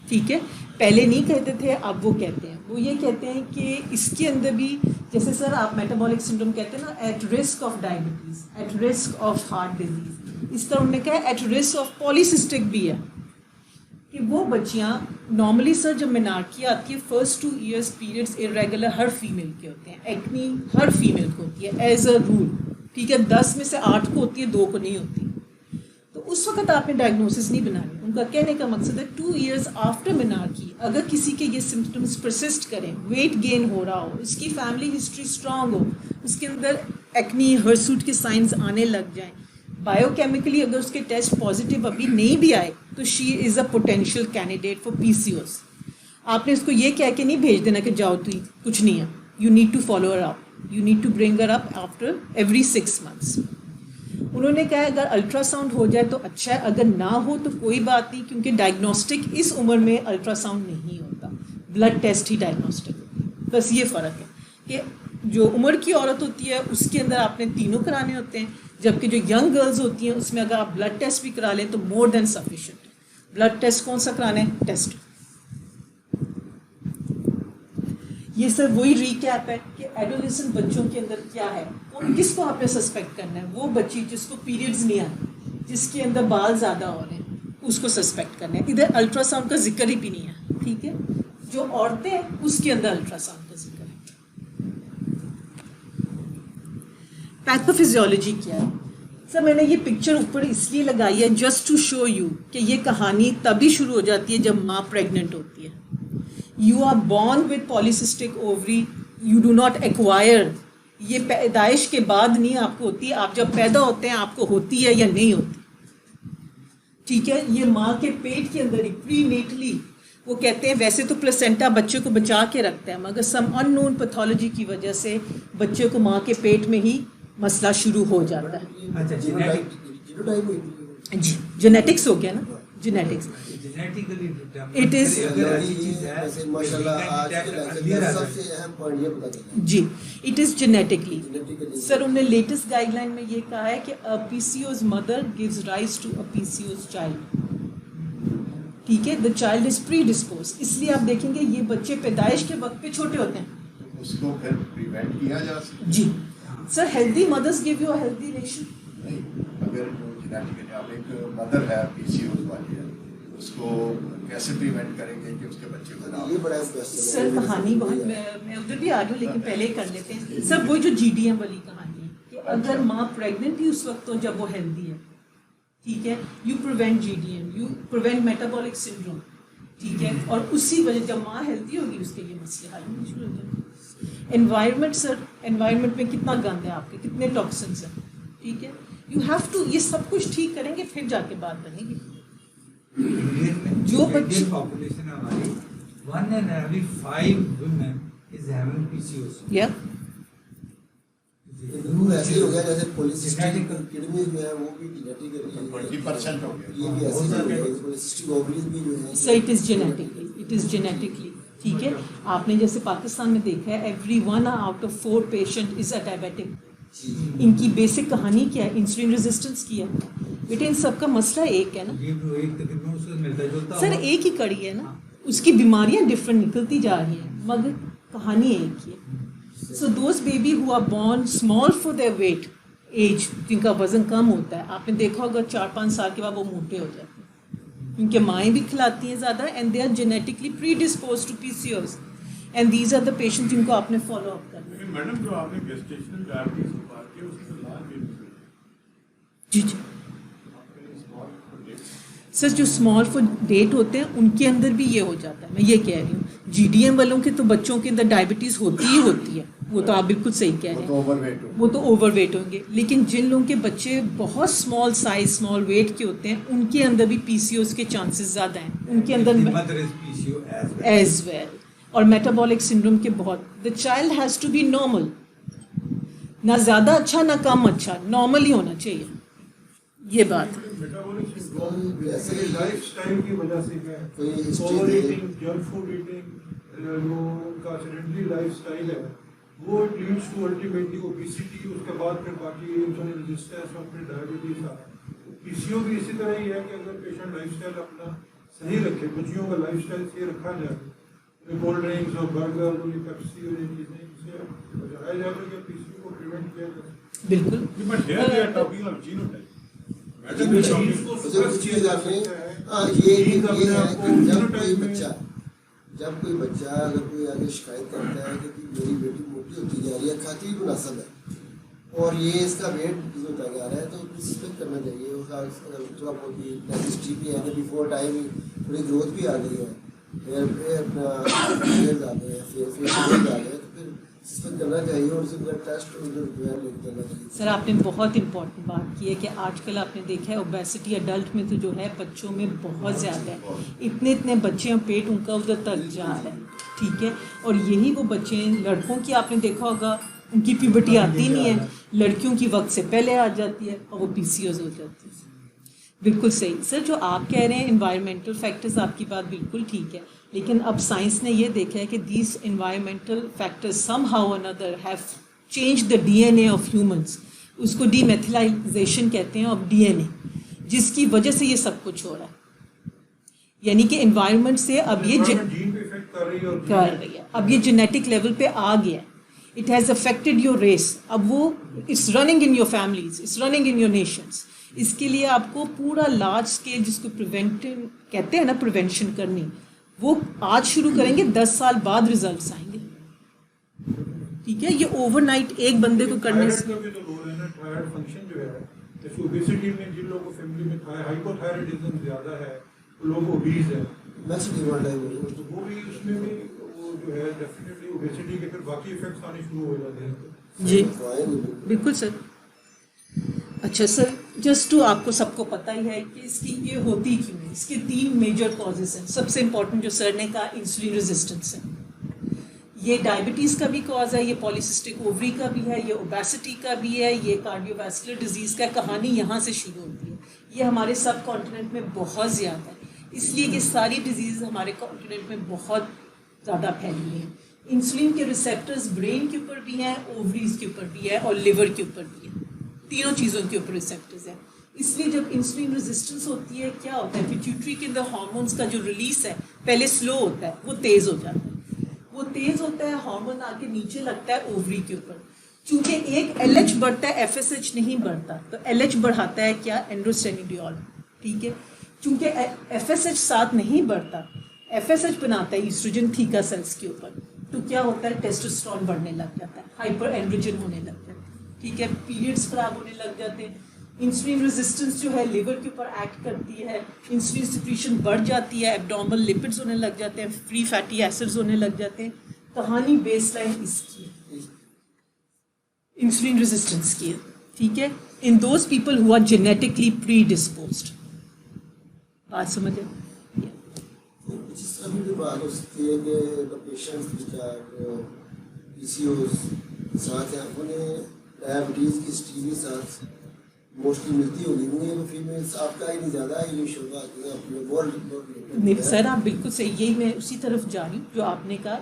ठीक है। पहले नहीं कहते थे, अब वो कहते हैं। वो ये कहते हैं कि इसके अंदर भी, जैसे सर आप मेटाबॉलिक सिंड्रोम कहते हैं ना, at risk of diabetes, at risk of heart disease, इसका उन्होंने कहा एट रिस्क ऑफ पॉलीसिस्टिक भी है। कि वो बच्चियाँ नॉर्मली सर जब मेनार्की आती है, फर्स्ट 2 ईयर्स पीरियड्स इरेगुलर हर फीमेल के होते हैं, एक्नी हर फीमेल को होती है एज अ रूल, ठीक है। 10 में से 8 को होती है, 2 को नहीं होती। तो उस वक्त आपने डायग्नोसिस नहीं बनानी। उनका कहने का मकसद है 2 ईयर्स आफ्टर मेनार्की अगर किसी के ये सिम्टम्स परसिस्ट करें, वेट गेन हो रहा हो, इसकी फैमिली हिस्ट्री स्ट्रांग हो, उसके अंदर एक्नी हर्सूट के साइंस आने लग जाएं, बायोकेमिकली अगर उसके टेस्ट पॉजिटिव अभी नहीं भी आए तो she is a potential candidate for PCOS. आपने उसको ये कह के नहीं भेज देना कि जाओ तू कुछ नहीं है. You need to follow her up, you need to bring her up after every 6 months. उन्होंने कहा अगर अल्ट्रासाउंड हो जाए तो अच्छा है, अगर ना हो तो कोई बात नहीं, क्योंकि डायग्नोस्टिक इस उम्र में अल्ट्रासाउंड नहीं होता, ब्लड टेस्ट ही डायग्नोस्टिक होता है. बस ये फ़र्क है कि जो उम्र की औरत होती है उसके अंदर आपने तीनों कराने होते हैं, जबकि जो यंग गर्ल्स होती हैं उसमें अगर आप ब्लड टेस्ट भी करा लें तो more than sufficient. Blood test कौन सा कराना है? टेस्ट. ये सर वही रिकैप है कि एडोलेसेंट बच्चों के अंदर क्या है, और किसको आपने सस्पेक्ट करना है. वो बच्ची जिसको पीरियड्स नहीं आते, जिसके अंदर बाल ज़्यादा हो रहे हैं, उसको सस्पेक्ट करना है. इधर अल्ट्रासाउंड का जिक्र ही भी नहीं है, ठीक है. जो औरतें हैं उसके अंदर अल्ट्रासाउंड का जिक्र है. पैथोफिजियोलॉजी क्या है सर? मैंने ये पिक्चर ऊपर इसलिए लगाई है जस्ट टू शो यू कि ये कहानी तभी शुरू हो जाती है जब माँ प्रेग्नेंट होती है. You are born with polycystic ovary, you do not acquire. ये पैदाइश के बाद नहीं आपको होती, आप जब पैदा होते हैं आपको होती है या नहीं होती, ठीक है. ये माँ के पेट के अंदर ही प्रीनेटली, वो कहते हैं वैसे तो प्लेसेंटा बच्चे को बचा के रखता है, मगर सम अननोन पैथोलॉजी की वजह से बच्चे को माँ के पेट में ही मसला शुरू हो जाता है. अच्छा, जेनेटिक्स हो गया ना, जेनेटिक्स. जेनेटिकली It is- वैसे माशाल्लाह आज के लाइफ में सबसे अहम पॉइंट ये पता चला जी, it is genetically. Genetically. Sir उन्होंने लेटेस्ट गाइडलाइन में ये कहा है कि a PCOS mother gives rise to a PCOS child, ठीक है. The child is predispose. इसलिए आप देखेंगे ये बच्चे पैदाइश के वक्त पे छोटे होते हैं. उसको फिर प्रिवेंट किया जा सकता जी sir, healthy mothers give you a healthy nation. नहीं. अगर जेनेटिकली आप एक मदर है PCOS वाली है, उसको कैसे प्रिवेंट करेंगे कि उसके बच्चे को ना ये बड़ा क्वेश्चन है. सर कहानी बहुत, मैं उधर भी आ रही हूँ लेकिन पहले कर लेते हैं. सर वो जो GDM वाली कहानी है कि अगर माँ प्रेग्नेंट थी उस वक्त तो जब वो हेल्दी है, ठीक है, you prevent GDM, you prevent metabolic syndrome, ठीक है. और उसी वजह जब माँ हेल्दी होगी उसके ये मसले हल होने शुरू हो जाएंगे. एनवायरनमेंट सर, एनवायरनमेंट में कितना गंद है आपके, कितने टॉक्सिन्स हैं, ठीक है. यू हैव टू, ये सब कुछ ठीक करेंगे फिर जाके बात बनेगी. जो बच्चे पॉपुलेशन हमारी 1 in every 5 women is having PCOS. या बिल्कुल ऐसे ही हो गया जैसे पॉलीसिस्टिक किडनी जो है वो भी जेनेटिकली 20% हो गया. ये भी ऐसे ही हो गया. पॉलीसिस्टिक ओवरीज भी जो है sir it is genetically, it is genetically, ठीक है. आपने जैसे पाकिस्तान में देखा है every 1 out of 4 patient is a diabetic. इनकी बेसिक कहानी क्या है? इंसुलिन रेजिस्टेंस की है. बेटे इन सबका मसला एक है ना ये तो एक तकरीबन उससे मिलता जुलता सर, हुआ। एक ही कड़ी है ना, उसकी बीमारियां डिफरेंट निकलती जा रही हैं मगर कहानी एक ही है. So those baby who are born small for their weight age, जिनका वजन कम होता है, आपने देखा होगा 4-5 साल के बाद वो मोटे हो जाते हैं, उनके माएँ भी खिलाती हैं ज़्यादा, and they are genetically predispose to PCOS, and these are the patient जिनको आपने फॉलो अप करना है. लेकिन मैडम जो आपने गेस्टेशनल डायबिटीज की बात की उसकी तो लाल जी जी सर, जो स्मॉल फॉर डेट होते हैं उनके अंदर भी ये हो जाता है. मैं ये कह रही हूँ GDM वालों के तो बच्चों के अंदर डायबिटीज़ होती ही होती है, वो तो आप बिल्कुल सही कह रहे वो हैं, तो ओवरवेट हो. वो तो ओवरवेट होंगे. लेकिन जिन लोगों के बच्चे बहुत स्मॉल साइज स्मॉल वेट के होते हैं उनके अंदर भी PCOS के चांसेस ज़्यादा हैं. उनके अंदर mother is PCOS as well. As well, और मेटाबॉलिक सिंड्रोम के बहुत. The child has to be normal, ना ज़्यादा अच्छा ना कम अच्छा, नॉर्मल ही होना चाहिए. ये बात है. मेटाबॉलिक सिंड्रोम ऐसे ऐसे लाइफस्टाइल की वजह से है. कोई history ओवर नहीं. ईटिंग, जंक फूड ईटिंग, जो उनका सेडेंटरी लाइफस्टाइल है वो लीड्स टू अल्टीमेटली ओबेसिटी, उसके बाद फिर बाकी इंसुलिन रेजिस्टेंस और फिर डायबिटीज आ. PCO भी इसी तरह ही है कि अगर पेशेंट लाइफस्टाइल अपना सही रखे, बच्चियों का लाइफस्टाइल सही रखा जाए, कोल्ड ड्रिंक्स और बर्गर और पेप्सी और ये चीज़ें इसे बचाया जाए तो क्या PCO को प्रिवेंट किया जा सकता बिल्कुल. है. But here they are talking of genotype. अच्छा, कुछ चीज़ आपने ये है कि जब कोई बच्चा अगर कोई आगे शिकायत करता है कि मेरी बेटी मोटी होती जा रही है, खाती भी मुनासिब है और ये इसका वेट होता जा रहा है, तो रिस्पेक्ट करना चाहिए. उसका थोड़ा बहुत भी हिस्ट्री भी है कि बिफोर टाइम थोड़ी ग्रोथ भी आ गई है, हेयर अपना हेयर आ गए हैं, फेस आ गए, तो फिर सस्पेंड करना चाहिए और उसे ब्लड टेस्ट और जो है लेके करना चाहिए। सर आपने बहुत इंपॉर्टेंट बात की है कि आजकल आपने देखा है ओबेसिटी अडल्ट में तो जो है बच्चों में बहुत ज़्यादा है, इतने इतने बच्चे हैं पेट उनका उधर तक जा रहा है, ठीक है। और यही वो बच्चे हैं, लड़कों की आपने देखा होगा उनकी प्यूबर्टी आती नहीं है, लड़कियों की वक्त से पहले आ जाती है और वो पीसीओज हो जाती है। बिल्कुल सही सर, जो आप कह रहे हैं इन्वायरमेंटल फैक्टर्स, आपकी बात बिल्कुल ठीक है, लेकिन अब साइंस ने ये देखा है कि these environmental factors somehow another have change the DNA of humans. उसको डीमेथिलाइजेशन कहते हैं ऑफ डीएनए, जिसकी वजह से ये सब कुछ हो रहा है। यानी कि एनवायरनमेंट से अब ये जीन पे इफेक्ट कर रही है और कर रही है, अब ये जेनेटिक लेवल पे आ गया है। It has affected your race, अब वो it's running in your families, it's running in your nations. इसके लिए आपको पूरा लार्ज स्केल, जिसको प्रिवेंटिव कहते हैं ना, प्रिवेंशन करनी, वो आज शुरू करेंगे, 10 साल बाद रिजल्ट्स आएंगे, ठीक है। ये ओवरनाइट एक बंदे को करने से थायराइड का भी तो रोल है ना, थायराइड फंक्शन जो है, जैसे ओबेसिटी में जिन लोगों को फैमिली में हाइपोथायराइडिज्म ज्यादा है, वो लोग ओबीज है, मैक्स डिमांड है वो। तो वो भी उसमें भी वो जो है डेफिनेटली ओबेसिटी के फिर बाकी इफेक्ट्स आने शुरू हो जाते हैं। जी तो बिल्कुल सर। अच्छा सर, जस्ट टू आपको सबको पता ही है कि इसकी ये होती क्यों है। इसके 3 मेजर कॉजेस हैं। सबसे इम्पोर्टेंट जो सर ने कहा, इंसुलिन रेजिस्टेंस है, ये डायबिटीज़ का भी कॉज है, ये पॉलीसिस्टिक ओवरी का भी है, ये ओबेसिटी का भी है, ये कार्डियोवैस्कुलर डिजीज़ का। कहानी यहाँ से शुरू होती है। ये हमारे सब कॉन्टिनेंट में बहुत ज़्यादा है, इसलिए कि सारी डिजीज़ हमारे कॉन्टिनेंट में बहुत ज़्यादा फैली है। इंसुलिन के रिसेप्टर्स ब्रेन के ऊपर भी हैं, ओवरीज के ऊपर भी है और लिवर के ऊपर भी है, तीनों चीज़ों के ऊपर रिसेप्टर्स हैं। इसलिए जब इंसुलिन रेजिस्टेंस होती है, क्या होता है, पिट्यूटरी के अंदर हार्मोन्स का जो रिलीज है पहले स्लो होता है, वो तेज़ हो जाता है। वो तेज़ होता है, हार्मोन आके नीचे लगता है ओवरी के ऊपर। चूंकि एक LH बढ़ता है, FSH नहीं बढ़ता, तो LH बढ़ाता है क्या, एंड्रोस्टेनिडियोल, ठीक है। चूंकि FSH साथ नहीं बढ़ता, FSH बनाता है ईस्ट्रोजन थीका सेल्स के ऊपर, तो क्या होता है, टेस्टोस्टेरोन बढ़ने लग जाता है, हाइपर एंड्रोजन होने लग जाता है, ठीक है। पीरियड्स खराब होने लग जाते हैं। इंसुलिन रेजिस्टेंस जो है लिवर के ऊपर एक्ट करती है, इंसुलिन सिक्रीशन बढ़ जाती है, एब्डोमिनल लिपिड्स होने लग जाते हैं, फ्री फैटी एसिड्स होने लग जाते हैं। कहानी बेसलाइन इसकी है, इंसुलिन रेजिस्टेंस की है, ठीक है। In those people who are genetically predisposed, बात समझे। जिस तरह भी बात हो सकती है कि द पेशेंट्स PCOS साथ हैं, उन्हें डायबिटीज़ की हिस्ट्री के साथ मोस्टली मिलती होगी, क्योंकि फीमेल्स आपका ही नहीं ज़्यादा है, ये शुरू आती है अपने नहीं सर, आप बिल्कुल सही, यही मैं उसी तरफ जा रही हूँ जो आपने कहा।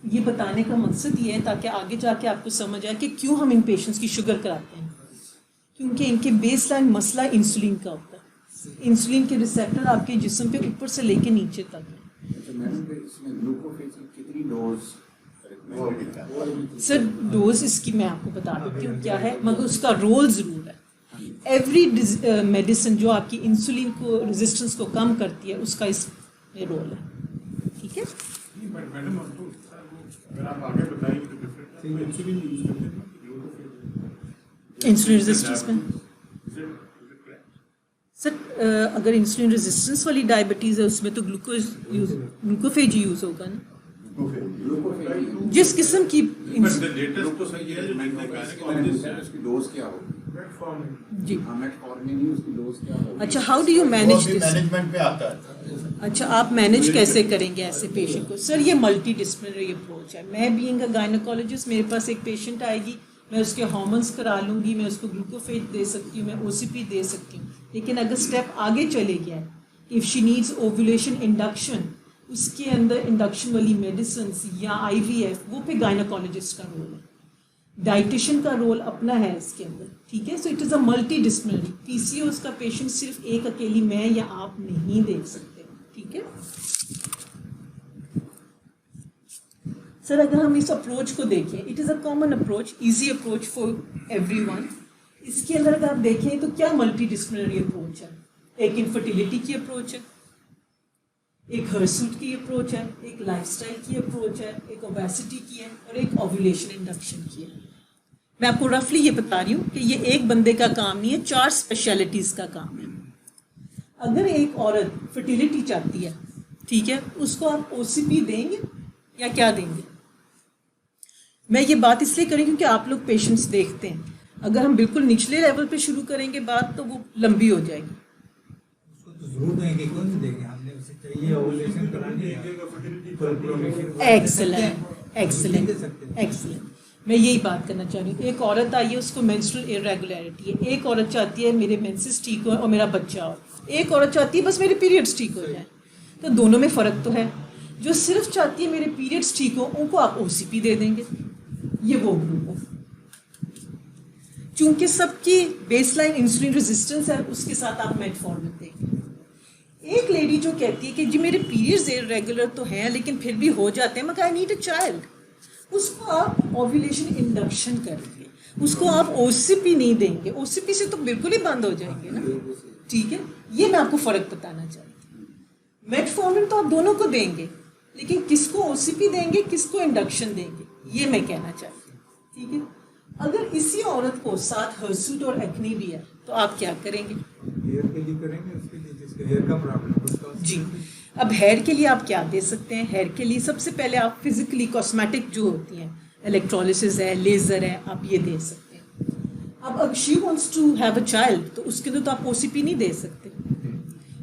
ये बताने का मकसद ये है ताकि आगे जाके आपको समझ आए कि क्यों हम इन पेशेंट्स की शुगर कराते हैं, क्योंकि इनके बेसलाइन मसला इंसुलिन का होता है। इंसुलिन के रिसेप्टर आपके जिस्म पे ऊपर से लेके नीचे तक है। तो मैडम इसमें ग्लूकोफेज की कितनी डोज सर डोज इसकी मैं आपको बता देती हूँ क्या है, मगर उसका रोल ज़रूर है। एवरी मेडिसिन जो आपकी इंसुलिन को रेजिस्टेंस को कम करती है, उसका इसमें रोल है, ठीक है। मैडम अगर आप आगे बताएंगे तो डिफरेंट इंसुलिन यूज करते हैं इंसुलिन रेजिस्टेंस में सर, अगर इंसुलिन रेजिस्टेंस वाली डायबिटीज़ है उसमें तो ग्लूकोफेज यूज़ होगा ना, जिस किस्म की लेटेस्ट तो सही है जो मैंने कहा उसकी डोज क्या हो जी। मेटफॉर्मिन उसकी डोज क्या हो। अच्छा, how do you manage this? Management पे आता है। अच्छा, आप मैनेज कैसे करेंगे ऐसे पेशेंट को? सर ये मल्टी डिसिप्लिनरी अप्रोच है। मैं बीइंग अ गायनोकोलॉजिस्ट, मेरे पास एक पेशेंट आएगी, मैं उसके हार्मोन्स करा लूँगी, मैं उसको ग्लूकोफेज दे सकती हूँ, मैं OCP दे सकती हूँ, लेकिन अगर स्टेप आगे चले गया है, if she needs ovulation induction, उसके अंदर इंडक्शन वाली मेडिसिन या IVF, वो पे गायनोकोलॉजिस्ट का रोल है। डाइटिशियन का रोल अपना है इसके अंदर, ठीक है। So it is a multi disciplinary. PCOS का पेशेंट सिर्फ एक अकेली मैं या आप नहीं देख सकते, ठीक है सर। अगर हम इस अप्रोच को देखें, it is a common approach, easy approach for everyone. इसके अंदर अगर आप देखें तो क्या मल्टी डिसिप्लिनरी अप्रोच है। एक इनफर्टिलिटी की अप्रोच है, एक हर्सूट की अप्रोच है, एक लाइफस्टाइल की अप्रोच है, एक ओबेसिटी की है और एक ओव्यूलेशन इंडक्शन की है। मैं आपको रफली ये बता रही हूँ कि ये एक बंदे का काम नहीं है, 4 स्पेशलिटीज़ का काम है। अगर एक औरत फर्टिलिटी चाहती है, ठीक है, उसको आप OCP देंगे या क्या देंगे? मैं ये बात इसलिए करी क्योंकि आप लोग पेशेंट्स देखते हैं, अगर हम बिल्कुल निचले लेवल पे शुरू करेंगे बात तो वो लंबी हो जाएगी। उसको तो जरूर देंगे, क्यों नहीं देंगे, हमने उसे चाहिए ओवुलेशन करानी है। Excellent excellent excellent. मैं यही बात करना चाह रही हूँ। एक औरत आई है, उसको मेंस्ट्रुअल इरेगुलरिटी है, एक औरत चाहती है मेरे मेंसेस ठीक हो और मेरा बच्चा हो, एक औरत चाहती है बस मेरे पीरियड्स ठीक हो जाए। तो दोनों में फ़र्क तो है। जो सिर्फ चाहती है मेरे पीरियड्स ठीक हो उनको आप ओसीपी दे देंगे, ये वो ग्रुप है। चूंकि सबकी बेसलाइन इंसुलिन रेजिस्टेंस है, उसके साथ आप मेटफॉर्मिन देंगे। एक लेडी जो कहती है कि जी मेरे पीरियड्स इरेगुलर तो हैं लेकिन फिर भी हो जाते हैं, मगर आई नीड अ चाइल्ड, उसको आप ओव्यूलेशन इंडक्शन करेंगे, उसको आप ओसीपी नहीं देंगे। ओसीपी से तो बिल्कुल ही बंद हो जाएंगे ना, ठीक है। ये मैं आपको फ़र्क बताना चाहती हूँ। मेटफॉर्मिन तो आप दोनों को देंगे, लेकिन किसको ओसीपी देंगे, किसको इंडक्शन देंगे, ये मैं कहना चाहती हूँ, ठीक है। अगर इसी औरत को साथ हर्सूट और एक्ने भी है तो आप क्या करेंगे? हेयर के लिए करेंगे, उसके लिए जिसको हेयर का प्रॉब्लम होता है। जी, अब हेयर के लिए आप क्या दे सकते हैं? हेयर के लिए सबसे पहले आप फिजिकली कॉस्मेटिक जो होती हैं, इलेक्ट्रोलिसिस है, लेज़र है, आप ये दे सकते हैं। अब she wants to have a child तो उसके अंदर तो आप ओसीपी नहीं दे सकते,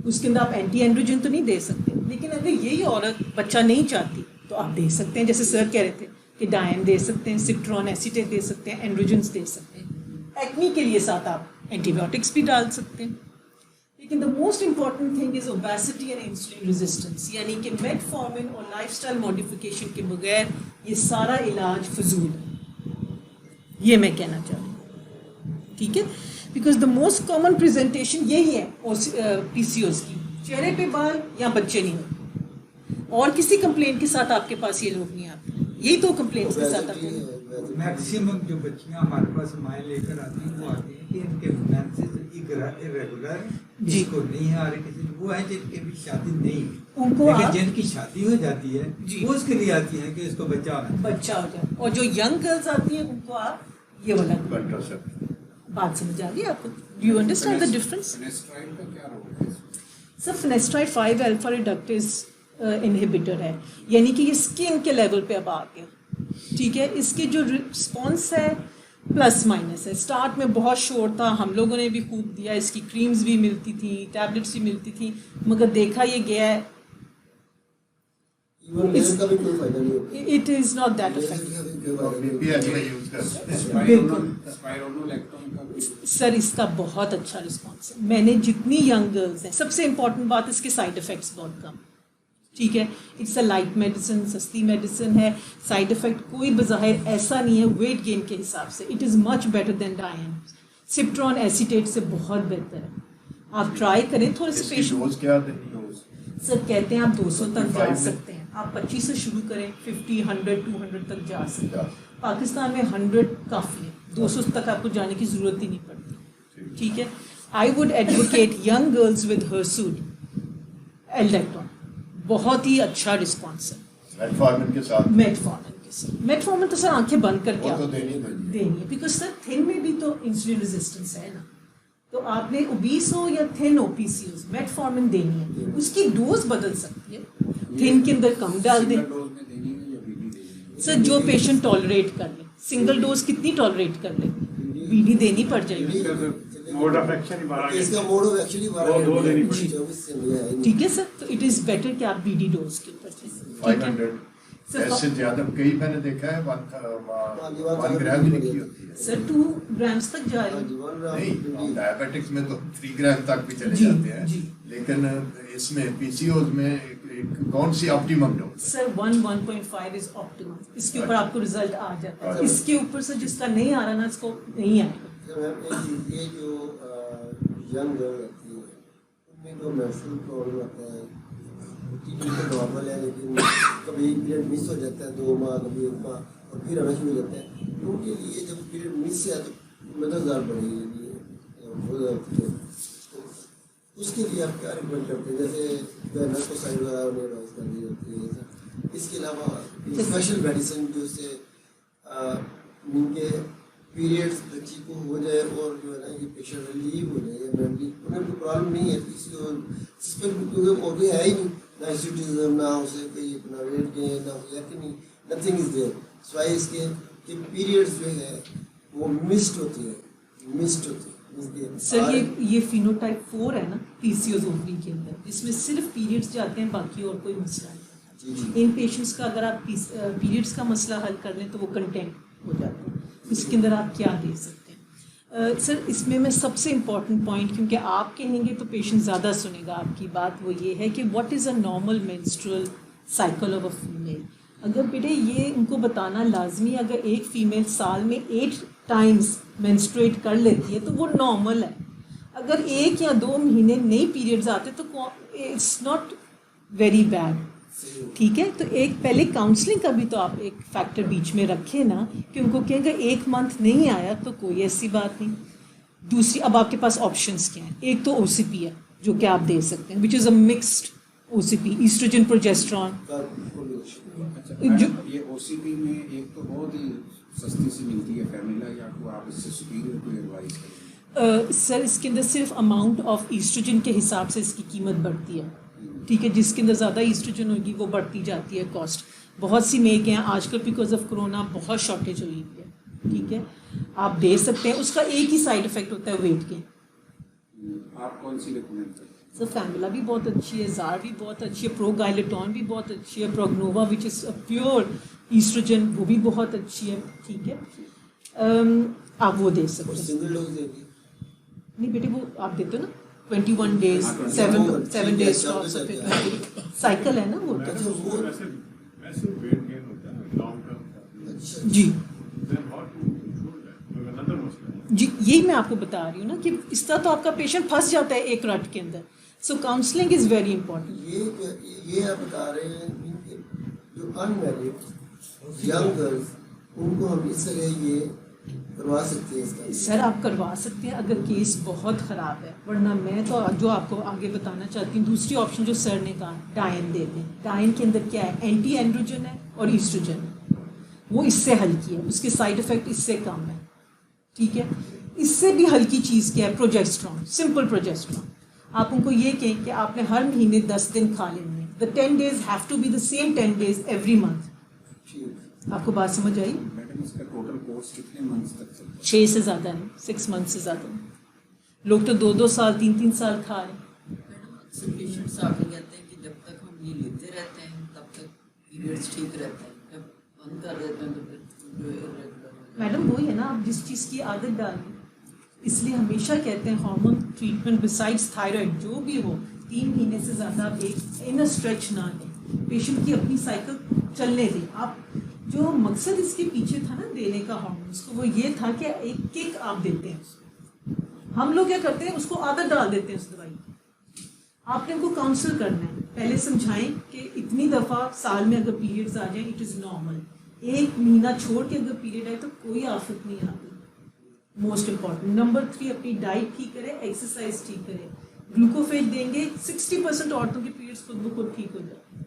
उसके अंदर आप एंटी एंड्रोजन तो नहीं दे सकते। लेकिन अगर यही औरत बच्चा नहीं चाहती तो आप दे सकते हैं, जैसे सर कह रहे थे कि डायन दे सकते हैं, सिट्रॉन एसीटेट दे सकते हैं, एंड्रोजन्स दे सकते हैं। एक्नी के लिए साथ आप एंटीबायोटिक्स भी डाल सकते हैं। लेकिन the most important thing is obesity and insulin resistance, यानी कि मेटफॉर्मिन और लाइफस्टाइल मॉडिफिकेशन के बगैर ये सारा इलाज फजूल है, ये मैं कहना चाहती हूँ, ठीक है। Because the most common presentation यही है पीसीओएस की, चेहरे पे बाल या बच्चे नहीं होते, और किसी कंप्लेंट के साथ आपके पास ये लोग नहीं आते, यही तो कंप्लेंट्स के साथ आते हैं। मैक्सिमम जो बच्चियां हमारे पास माएँ लेकर आती हैं वो आती हैं कि इनके मेंसेस इरेगुलर है, जिसको नहीं आ रही, किसी वो है जिनके भी शादी नहीं है, उनको लेकिन जिनकी शादी हो जाती है वो उसके लिए आती है कि इसको बच्चा होना है। बच्चा हो जाए। और जो यंग गर्ल्स आती हैं उनको आप ये वाला बात समझ आ गई आपको? Do you understand the difference? Finasteride का क्या रोल है? Sir finasteride 5 alpha reductase inhibitor है, यानी कि ये स्किन के लेवल पे अब आ गया, ठीक है। इसके जो रिस्पॉन्स है प्लस माइनस है। स्टार्ट में बहुत शोर था, हम लोगों ने भी खूब दिया, इसकी क्रीम्स भी मिलती थी, टैबलेट्स भी मिलती थी, मगर देखा ये गया है it is not that effective. Spironolactone का भी सर इसका बहुत अच्छा रिस्पॉन्स है। मैंने जितनी यंग गर्ल्स हैं, सबसे इम्पॉर्टेंट बात इसके साइड इफ़ेक्ट्स बहुत कम, ठीक है। इट्स अ लाइट मेडिसिन, सस्ती मेडिसिन है, साइड इफ़ेक्ट कोई बज़ाहिर ऐसा नहीं है वेट गेन के हिसाब से। It is much better than डायन, सिट्रॉन एसीटेट से बहुत बेहतर है। आप ट्राई करें थोड़े से पेशेंट। डोज क्या देनी? सर कहते हैं आप 200 तक जा सकते हैं, आप 25 से शुरू करें, 50, 100, 200 तक जा सकते हैं। पाकिस्तान में 100 काफ़ी है, 200 तक आपको जाने की ज़रूरत ही नहीं पड़ती, ठीक है। I would advocate young girls with hirsute Aldactone, बहुत ही अच्छा रिस्पॉन्स है। मेटफॉर्मिन के साथ मेटफॉर्मिन तो सर आंखें बंद करके वो तो आप देनी है, बिकॉज सर थिन में भी तो इंसुलिन रेजिस्टेंस है ना, तो आपने ओबीस हो या थिन हो पीसीओएस, मेटफॉर्मिन देनी है। उसकी डोज बदल सकती है, थिन के अंदर कम डाल दें सिंगल डोज में देनी है या बीडी देनी है? सर, जो पेशेंट टॉलरेट कर ले। सिंगल डोज कितनी टॉलरेट कर ले, बीडी देनी पड़ जाएगी, मोड ऑफ एक्शन ही बारह इसका मोड ऑफ एक्शन ही बारह दो देनी पड़ेगी। 24 से लिया है। ठीक है सर। तो इट इज़ बेटर कि आप बीडी डोज के ऊपर जाएं, ठीक है 500 सर। ऐसे ज्यादा कई मैंने देखा है 1 ग्राम ही लिखी होती है। सर 2 ग्राम्स तक जा रही नहीं, डायबिटिक्स में तो 3 ग्राम तक भी चले जी, जाते हैं, जी। लेकिन इसमें पीसीओएस में कौन सी optimum dose? Sir 1.5 is optimum. इसके ऊपर आपको रिजल्ट आ जाता है। अच्छा। इसके ऊपर से जिसका नहीं आ रहा ना, इसको नहीं आएगा। तो मैम एक चीज़, ये जो यंग गर्ल रहती है उनमें जो मेंस्ट्रुअल प्रॉब्लम आता है तो नॉर्मल है, लेकिन कभी पीरियड मिस हो जाता है 2 माह, कभी 1 माह, और फिर आना शुरू हो जाता है। तो उनके लिए जब पीरियड मिस है तो मददगार बढ़ेगी, तो उसके लिए आप क्या रिकमेंड करते हैं? जैसे नर्कोसाइड वगैरह उन्हें एडवाइस कर दी जाती है। इसके अलावा स्पेशल मेडिसिन जो से उनके पीरियड्स बच्ची को हो जाए और जो है ना ये पेशेंट रिलीव हो जाए, या मेमोरी उन्हें कोई प्रॉब्लम नहीं है क्योंकि और कोई है ही नहीं, ना इंस्टीट्यूटिज्म, ना उसे कोई अपना वेट गेन, ना कोई एक्ने, नथिंग इज देयर। सो इसके कि पीरियड्स जो है वो मिस्ड होती है सर ये फिनोटाइप 4 है ना पीसीओएस ओवरी के अंदर, इसमें सिर्फ पीरियड्स जाते हैं, बाकी और कोई मसला नहीं। जी। इन पेशेंट्स का अगर आप पीरियड्स का मसला हल कर लें तो वो कंटेंट हो जाते हैं। इसके अंदर आप क्या दे सकते हैं? सर इसमें मैं सबसे इम्पॉर्टेंट पॉइंट, क्योंकि आप कहेंगे तो पेशेंट ज़्यादा सुनेगा आपकी बात, वो ये है कि what is a normal menstrual cycle of a female. अगर बेटे ये उनको बताना लाजमी, अगर एक फीमेल साल में 8 टाइम्स मेंस्ट्रुएट कर लेती है तो वो नॉर्मल है। अगर 1 या 2 महीने नहीं पीरियड्स आते तो इट्स नॉट वेरी बैड, ठीक है। तो एक पहले काउंसलिंग का भी तो आप एक फैक्टर बीच में रखें ना, कि उनको कहेंगे 1 मंथ नहीं आया तो कोई ऐसी बात नहीं। दूसरी, अब आपके पास ऑप्शंस क्या हैं? एक तो ओसीपी है जो कि आप दे सकते हैं, which is a mixed OCP, oestrogen progesterone. अच्छा मैडम, ये ओसीपी में एक तो बहुत ही सस्ती सी मिलती है फैमिला, या तो आप इससे सुपीरियर कोई एडवाइस करेंगे? सर इसके अंदर सिर्फ अमाउंट ऑफ ईस्ट्रोजन के हिसाब से इसकी कीमत बढ़ती है, ठीक है। जिसके अंदर ज़्यादा ईस्ट्रोजन होगी वो बढ़ती जाती है कॉस्ट। बहुत सी मेक हैं आजकल बिकॉज ऑफ कोरोना बहुत शॉर्टेज हुई है, ठीक है। आप दे सकते हैं, उसका एक ही साइड इफेक्ट होता है वेट गेन। आप कौन सी रिकमेंड करेंगे? सर फैमिला भी बहुत अच्छी है, जार भी बहुत अच्छी है, प्रोगाइलेटॉन भी बहुत अच्छी है, प्रोगनोवा विच इज़ प्योर ईस्ट्रोजन वो भी बहुत अच्छी है, ठीक है। आप वो दे सकते हैं। सिंगल डोज देगी नहीं बेटे वो आप देते हो ना 21 डेज, 7 डेज साइकिल है ना वो तो। अच्छा वो वैसे वेट गेन होता है लॉन्ग टर्म अच्छा जी then how to control that, another मसला। जी यही मैं आपको बता रही हूँ ना कि इस तरह तो आपका पेशेंट फंस जाता है एक रट के अंदर। सो काउंसलिंग इज़ वेरी इंपॉर्टेंट। ये आप बता रहे हैं कि जो अनमैरिड यंग गर्ल्स उनको हम इस तरह ये करवा सकते हैं इसका? सर आप करवा सकते हैं अगर केस बहुत ख़राब है, वरना मैं तो जो आपको आगे बताना चाहती हूँ दूसरी ऑप्शन जो सर ने कहा डायन दे दें। डायन के अंदर क्या है, एंटी एंड्रोजन है और ईस्ट्रोजन है, वो इससे हल्की है, उसके साइड इफ़ेक्ट इससे कम है, ठीक है। इससे भी हल्की चीज़ क्या है, प्रोजेस्टेरॉन, सिंपल प्रोजेस्टेरॉन। आप उनको ये कहें कि आपने हर महीने 10 दिन खा लेने, the 10 days have to be the same 10 days every month. आपको बात समझ आई? मैडम इसका टोटल कोर्स कितने मंथ्स तक चलता है? 6 से ज़्यादा नहीं, 6 मंथ से ज़्यादा नहीं। लोग तो 2-2 साल 3-3 साल खा रहे हैं। मैडम अक्सर पेशेंट्स आके कहते हैं कि जब तक हम ये लेते रहते हैं तब तक पीरियड्स ठीक रहते हैं, जब बंद कर देते हैं तो फिर जो है irregular। मैडम वही है ना, आप जिस चीज़ की आदत डालें, इसलिए हमेशा कहते हैं हार्मोन ट्रीटमेंट बिसाइड्स थायराइड जो भी हो 3 महीने से ज़्यादा आप एक इन स्ट्रेच ना लें, पेशेंट की अपनी साइकिल चलने दें। आप जो मकसद इसके पीछे था ना देने का हार्मोन्स को, वो ये था कि एक किक आप देते हैं उसको। हम लोग क्या करते हैं, उसको आदत डाल देते हैं उस दवाई की। आपने उनको काउंसल करना है, पहले समझाएं कि इतनी दफ़ा साल में अगर पीरियड्स आ जाए इट इज़ नॉर्मल, 1 महीना छोड़ के अगर पीरियड आए तो कोई आफत नहीं आती। मोस्ट इम्पॉर्टेंट नंबर 3, अपनी डाइट ठीक करें, एक्सरसाइज ठीक करें, ग्लूकोफेज देंगे, 60% औरतों के पीरियड्स खुद ब खुद ठीक हो जाए,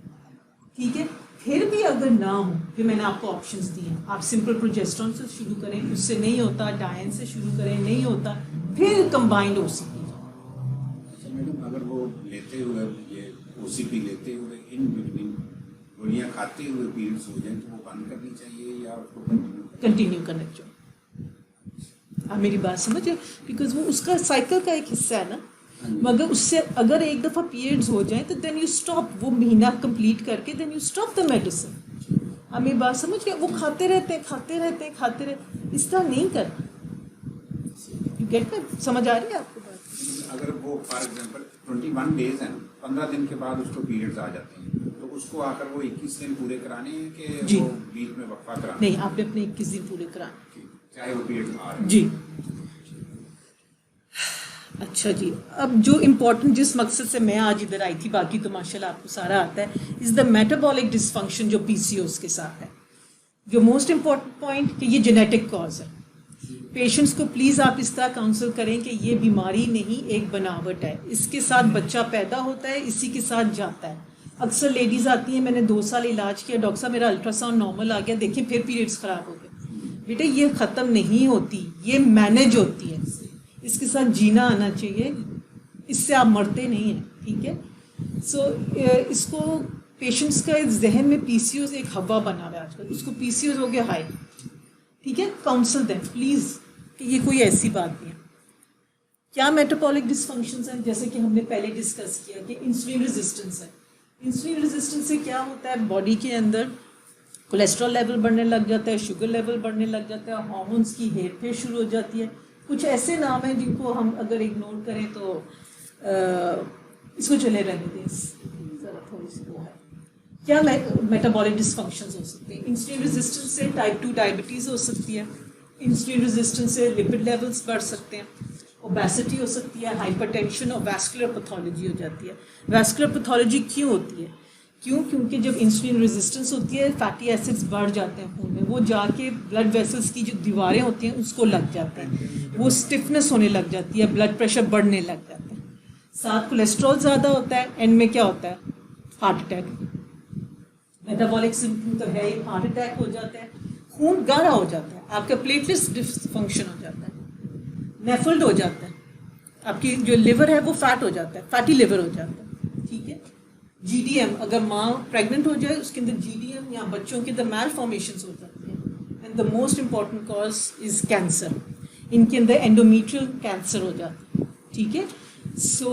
ठीक है। फिर भी अगर ना हो, फिर मैंने आपको ऑप्शंस दिए हैं, आप सिंपल प्रोजेस्टेरॉन से शुरू करें, उससे नहीं होता डायन से शुरू करें, नहीं होता फिर कंबाइंड ओसीपी। अच्छा मैडम, अगर वो लेते हुए ये ओसीपी लेते हुए इन बिटवीन गोलियां खाते हुए पीरियड्स हो जाए तो वो बंद करनी चाहिए या उसको कंटिन्यू करना चाहिए? आप मेरी बात समझे, बिकॉज वो उसका साइकिल का एक हिस्सा है ना। मगर उससे अगर एक दफ़ा पीरियड्स हो जाए तो देन यू स्टॉप, वो महीना कंप्लीट करके then you stop the medicine. आप मेरी बात समझ गए, वो खाते रहते हैं, इस तरह नहीं करना। You get me? समझ आ रही है आपको बात? अगर वो फॉर एग्जांपल 21 डेज हैं, 15 दिन के बाद उसको पीरियड्स आ जाते हैं, तो उसको आकर वो 21 दिन पूरे कराने हैं कि जी। वो बीच में वक्फा कराना? नहीं, आपने अपने 21 दिन पूरे कराने, चाहे वो पीरियड्स आ रहे हैं। जी। अच्छा जी, अब जो इम्पोर्टेंट जिस मकसद से मैं आज इधर आई थी, बाकी तो माशाल्लाह आपको सारा आता है, इज़ द मेटाबॉलिक डिसफंक्शन जो पीसीओएस के साथ है। जो मोस्ट इम्पॉर्टेंट पॉइंट कि ये जेनेटिक कॉज है। पेशेंट्स को प्लीज़ आप इस तरह काउंसल करें कि ये बीमारी नहीं, एक बनावट है, इसके साथ बच्चा पैदा होता है, इसी के साथ जाता है। अक्सर लेडीज़ आती हैं, मैंने 2 साल इलाज किया, डॉक्टर साहब मेरा अल्ट्रासाउंड नॉर्मल आ गया, देखिए फिर पीरियड्स ख़राब हो गए। बेटे ये ख़त्म नहीं होती, ये मैनेज होती है, इसके साथ जीना आना चाहिए, इससे आप मरते नहीं हैं, ठीक है। सो इसको पेशेंट्स का जहन में पीसीओएस एक हवा बना हुआ है आजकल, उसको पीसीओएस हो गया हाई, ठीक है, काउंसल दें प्लीज़ कि ये कोई ऐसी बात नहीं है। क्या मेटाबॉलिक डिसफंक्शंस हैं, जैसे कि हमने पहले डिस्कस किया कि इंसुलिन रेजिस्टेंस है। इंसुलिन रेजिस्टेंस से क्या होता है, बॉडी के अंदर कोलेस्ट्रॉल लेवल बढ़ने लग जाता है, शुगर लेवल बढ़ने लग जाता है, हार्मोन्स की हेर फेर शुरू हो जाती है। कुछ ऐसे नाम हैं जिनको हम अगर इग्नोर करें तो इसको चले रहने दें, ज़रा थोड़ी सी वो है। क्या मेटाबॉलिक डिसफंक्शंस हो सकते हैं? इंसुलिन रेजिस्टेंस से टाइप 2 डायबिटीज़ हो सकती है, इंसुलिन रेजिस्टेंस से लिपिड लेवल्स बढ़ सकते हैं, ओबेसिटी हो सकती है, हाइपरटेंशन और वैस्कुलर पैथोलॉजी हो जाती है। वैस्कुलर पैथोलॉजी क्यों होती है? क्योंकि जब इंसुलिन रेजिस्टेंस होती है फैटी एसिड्स बढ़ जाते हैं खून में, वो जाके ब्लड वेसल्स की जो दीवारें होती हैं उसको लग जाते हैं, वो स्टिफनेस होने लग जाती है, ब्लड प्रेशर बढ़ने लग जाता है, साथ कोलेस्ट्रॉल ज़्यादा होता है, एंड में क्या होता है, हार्ट अटैक। मेटाबॉलिक सिम्पटम तो है ही, हार्ट अटैक हो जाता है, खून गाढ़ा हो जाता है, आपका प्लेटलेट्स डिसफंक्शन हो जाता है, नेफल्ड हो जाता है, आपकी जो लिवर है वो फैट हो जाता है, फैटी लिवर हो जाता है, ठीक है। GDM, अगर माँ प्रेग्नेंट हो जाए उसके अंदर GDM या बच्चों के अंदर मैल फॉर्मेशंस हो जाते हैं, and the most important cause is cancer, इनके अंदर एंडोमेट्रियल कैंसर हो जाता है, ठीक है। सो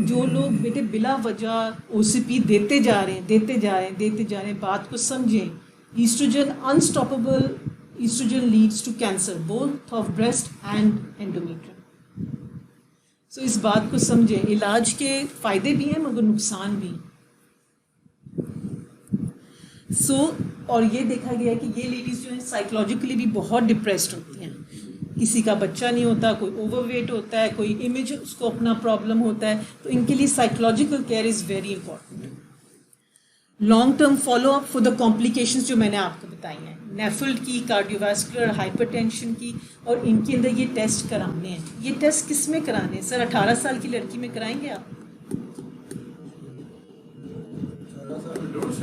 जो लोग बेटे बिला वजह OCP देते जा रहे हैं, बात को समझें। Oestrogen unstoppable, oestrogen leads to cancer both of breast and endometrium. So इस बात को समझें, इलाज के फ़ायदे भी हैं मगर नुकसान भी हैं। और ये देखा गया है कि ये लेडीज़ जो हैं साइकोलॉजिकली भी बहुत डिप्रेस्ड होती हैं, किसी का बच्चा नहीं होता, कोई ओवरवेट होता है, कोई इमेज उसको अपना प्रॉब्लम होता है, तो इनके लिए psychological care is very important. Long term follow up for the complications जो मैंने आपको बताई हैं, नेफल्ड की, कार्डियोवास्कुलर, हाइपरटेंशन की, और इनके अंदर ये टेस्ट कराने हैं। ये टेस्ट किस में कराने हैं सर? 18 साल की लड़की में कराएंगे आप?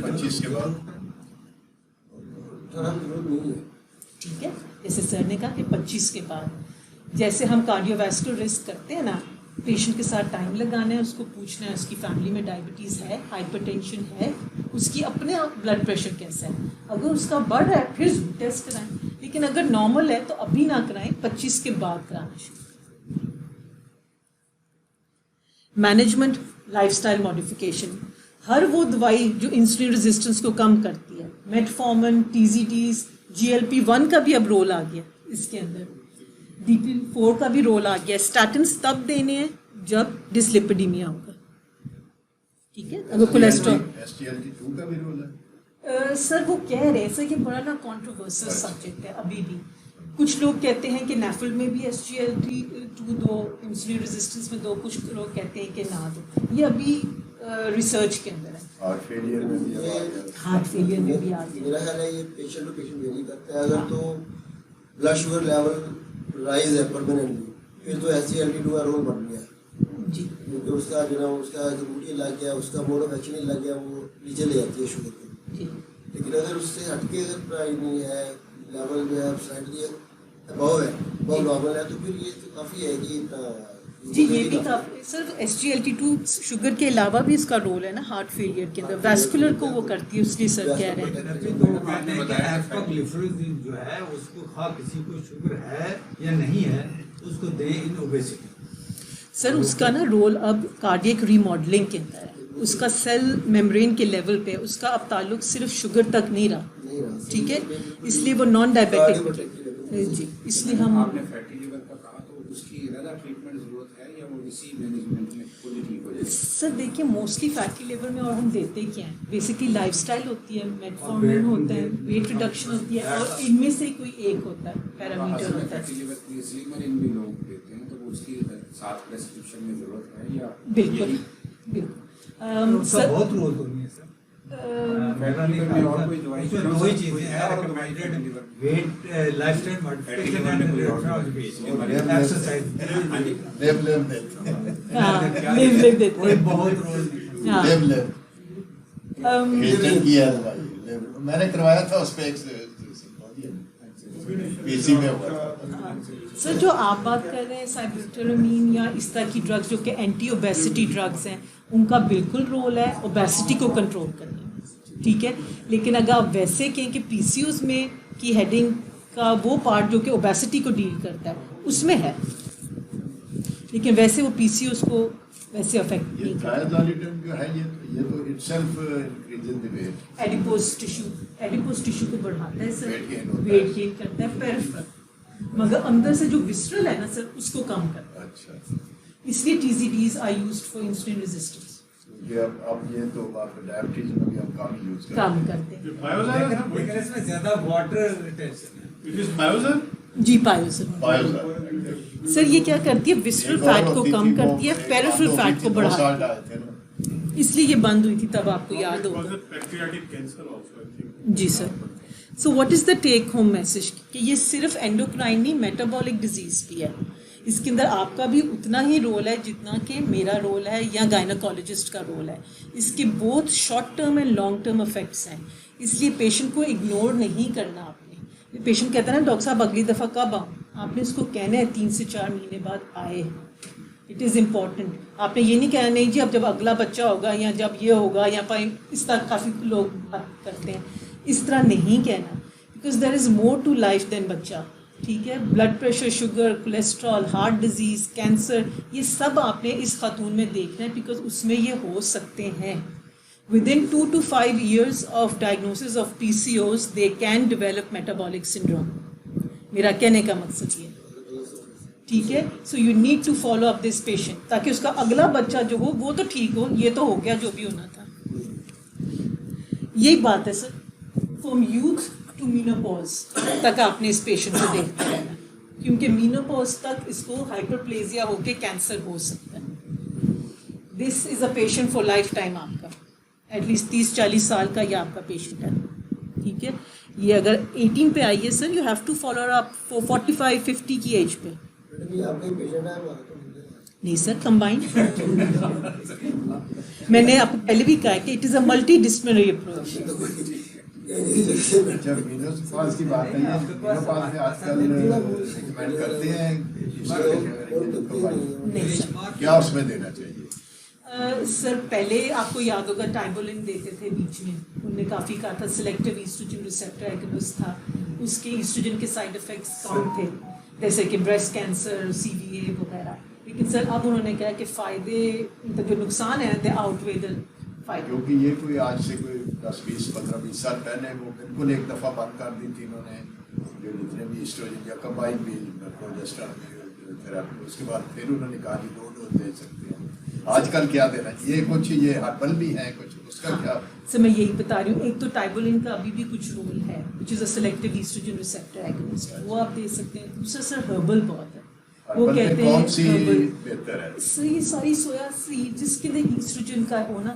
25 के बाद ठीक है, जैसे सर ने कहा कि 25 के बाद। जैसे हम कार्डियोवास्कुलर रिस्क करते हैं ना, पेशेंट के साथ टाइम लगाना है, उसको पूछना है उसकी फैमिली में डायबिटीज़ है, हाइपरटेंशन है, उसकी अपने आप ब्लड प्रेशर कैसा है, अगर उसका बढ़ रहा है फिर टेस्ट कराएं, लेकिन अगर नॉर्मल है तो अभी ना कराएं, 25 के बाद कराना शुरू। मैनेजमेंट, लाइफस्टाइल मॉडिफिकेशन, हर वो दवाई जो इंसुलिन रेजिस्टेंस को कम करती है, मेटफॉर्मिन, TZDs, GLP-1 का भी अब रोल आ गया इसके अंदर, DPL-4 का भी रोल आ गया। स्टैटिन्स तब देने हैं जब डिसलिपिडीमिया होगा, ठीक है, अगर कोलेस्ट्रॉल। SGLT2 का भी रोल है सर वो कह रहे हैं सर, ये बड़ा ना कॉन्ट्रोवर्शियल सब्जेक्ट है अभी भी। कुछ लोग कहते हैं कि नेफल में भी SGLT2 दो, इंसुलिन रेजिस्टेंस में दो, कुछ लोग कहते हैं कि ना दो, ये अभी रिसर्च के अंदर है। हार्ट फेलियर में भी अब आ गया। हार्ट फेलियर में भी आ गया। मेरा ख्याल है ये पेशेंट टू पेशेंट वेरी करता है। अगर तो ब्लड शुगर लेवल राइज है परमानेंटली, फिर तो SGLT2 का रोल बढ़ गया जी, क्योंकि उसका जो ना उसका रूटीन लग गया, उसका मोड ऑफ एक्शन लग गया, वो नीचे ले जाती है शुगर को। जी, लेकिन अगर उससे हटके अगर प्राइस नहीं है, लेवल जो है स्लाइटली अबव है, बहुत नॉर्मल है, तो फिर ये तो काफ़ी है कि जी, ये भी काफी सर। SGLT2 शुगर के अलावा भी इसका रोल है ना हार्ट फेलियर के अंदर, वैस्कुलर को वो करती है, उसलिए सर कह रहे हैं। अभी तो कहते हैं कि एस्पाग्लिफरोजिन जो है उसको खा, किसी को शुगर है या नहीं है उसको दे इन ओबेसिटी। सर उसका ना रोल अब कार्डियक रीमॉडलिंग के अंदर है, उसका सेल मेम्ब्रेन के लेवल पे, उसका अब ताल्लुक सिर्फ शुगर तक नहीं रहा, ठीक है, इसलिए वो नॉन डायबिटिक जी, इसलिए हम आपने फैटी लिवर का कहा, तो उसकी ज़्यादा ट्रीटमेंट ज़रूरत है या वो इसी मैनेजमेंट में पूरी ठीक हो जाएगी? सर देखिए, मोस्टली फैटी लिवर में और हम देते क्या हैं, बेसिकली लाइफस्टाइल होती है, मेटफॉर्मिन होता है, वेट रिडक्शन होती है, और इनमें से कोई एक होता है, पैरामीटर होता है। फैटी लिवर के लिए स्लिमरिन भी लोग देते हैं, तो उसकी साथ प्रेस्क्रिप्शन में ज़रूरत है या? बिल्कुल बिल्कुल सर बहुत रोल तो नहीं है सर। और कोई दवाई उसमें दो ही चीजें हैं, recommended weight, lifestyle modification and exercise. लिव देते कोई हैं। बहुत रोल नहीं। हाँ। पेटेंट किया है भाई, मैंने करवाया था उस पे पीसी में हुआ था। सर जो आप बात कर रहे हैं साइबुटामाइन या इस तरह की ड्रग्स जो कि एंटी ओबेसिटी ड्रग्स हैं, उनका बिल्कुल रोल है ओबेसिटी को कंट्रोल करने में, ठीक है, लेकिन अगर आप वैसे कहें कि PCOS में की हेडिंग का वो पार्ट जो कि ओबेसिटी को डील करता है उसमें है, लेकिन वैसे वो पीसीओएस को वैसे अफेक्ट ये नहीं करता। ट्राइथोलिडन जो है ये तो itself increasing the weight. Adipose tissue को बढ़ाता है सर, Weight gain होता है। वेट गेन करता है पेरिफेरल, मगर अंदर से जो विसरल है ना सर उसको कम करता है। अच्छा, इसलिए TZDs are used for insulin resistance, क्योंकि अब ये तो आप डायबिटीज में भी हम कम यूज करते काम हैं। करते हैं। लेकिन इसमें ज्यादा वाटर रिटेंशन है। It is Biozen? जी पायोसर Biozen, सर ये क्या करती है, विसरल एक और फैट को होती कम थी, वो करती है, एक पेरिफेरल बात फैट होती को थी, 2 बढ़ाती साल है, डाले थे ना। इसलिए ये बंद हुई थी, तब आपको याद It was होगा। a pancreatic cancer also, I think. जी sir. So what is the take home message कि ये सिर्फ एंडोक्राइन नहीं, मेटाबॉलिक डिजीज भी है। इसके अंदर आपका भी उतना ही रोल है जितना कि मेरा रोल है या गायनाकोलॉजिस्ट का रोल है। इसके बहुत short term and long term effects हैं, इसलिए पेशेंट को इग्नोर नहीं करना आपने। पेशेंट कहता है ना डॉक्टर साहब अगली दफ़ा कब आऊँ, आपने उसको कहना है 3 से 4 महीने बाद आए। It is important. आपने ये नहीं कहना नहीं जी अब जब अगला बच्चा होगा या जब ये होगा या पाए, इस तरह काफ़ी लोग बात करते हैं, इस तरह नहीं कहना, because there is more to life than बच्चा। ठीक है, blood pressure, sugar, cholesterol, heart disease, cancer, ये सब आपने इस खातून में देखना है, बिकॉज उसमें ये हो सकते हैं। Within 2 to 5 years of diagnosis of PCOS, they can develop metabolic syndrome. मेरा कहने का मकसद ये है। ठीक है, so you need to follow up this patient ताकि उसका अगला बच्चा जो हो वो तो ठीक हो, ये तो हो गया जो भी होना था। यही बात है sir, from youth to menopause तक आपने इस पेशेंट को देखते रहना, क्योंकि मीनोपॉज तक इसको हाइपरप्लेजिया होके कैंसर हो सकता है। This is a patient for life time, आपका एटलीस्ट 30-40 साल का ये आपका पेशेंट है। ठीक है, ये अगर 18 पे आई है sir, you have to follow up for 45-50 की एज पे। मैडम ये आपका ही पेशेंट है, हमारा तो नहीं है। नहीं सर, कंबाइंड मैंने आपको पहले भी कहा कि it is a multi disciplinary approach. अच्छा, मेनोपॉज की बात है, मेनोपॉज में आजकल रिकमेंड करते हैं नहीं सर, क्या उसमें देना चाहिए? सर पहले आपको याद होगा टाइबोलिन देते थे बीच में, उनने काफ़ी कहा था सिलेक्टिव ईस्ट्रोजन रिसेप्टर एगोनिस्ट था, उसके ईस्ट्रोजन के साइड इफ़ेक्ट्स कम थे जैसे कि ब्रेस्ट कैंसर, CVA वगैरह। लेकिन सर अब उन्होंने कहा कि फ़ायदे, मतलब जो नुकसान है दे आउटवे द फायदे। क्योंकि ये कोई आज से कोई 10-20-15-20 साल पहले वो बिल्कुल एक दफ़ा बंद कर दी थी इन्होंने, जो जितने भी एस्ट्रोजन या कंबाइन भी प्रोजेस्टेरोन थेरेपी, उसके बाद फिर उन्होंने कहा कि 2 डोज दे सकते हैं। आजकल क्या देना चाहिए? कुछ ये हर्बल भी है, कुछ उसका क्या? सर मैं यही बता रही हूँ, एक तो टाइबोलिन का अभी भी कुछ रोल है which is a selective oestrogen receptor agonist, वो आप दे सकते हैं। दूसरा सर हर्बल बहुत है, वो हर्बल में कहते कौन हैं सी herbal। बेहतर है? सही सारी सोया सीड जिसके अंदर ईस्ट्रोजन का हो ना,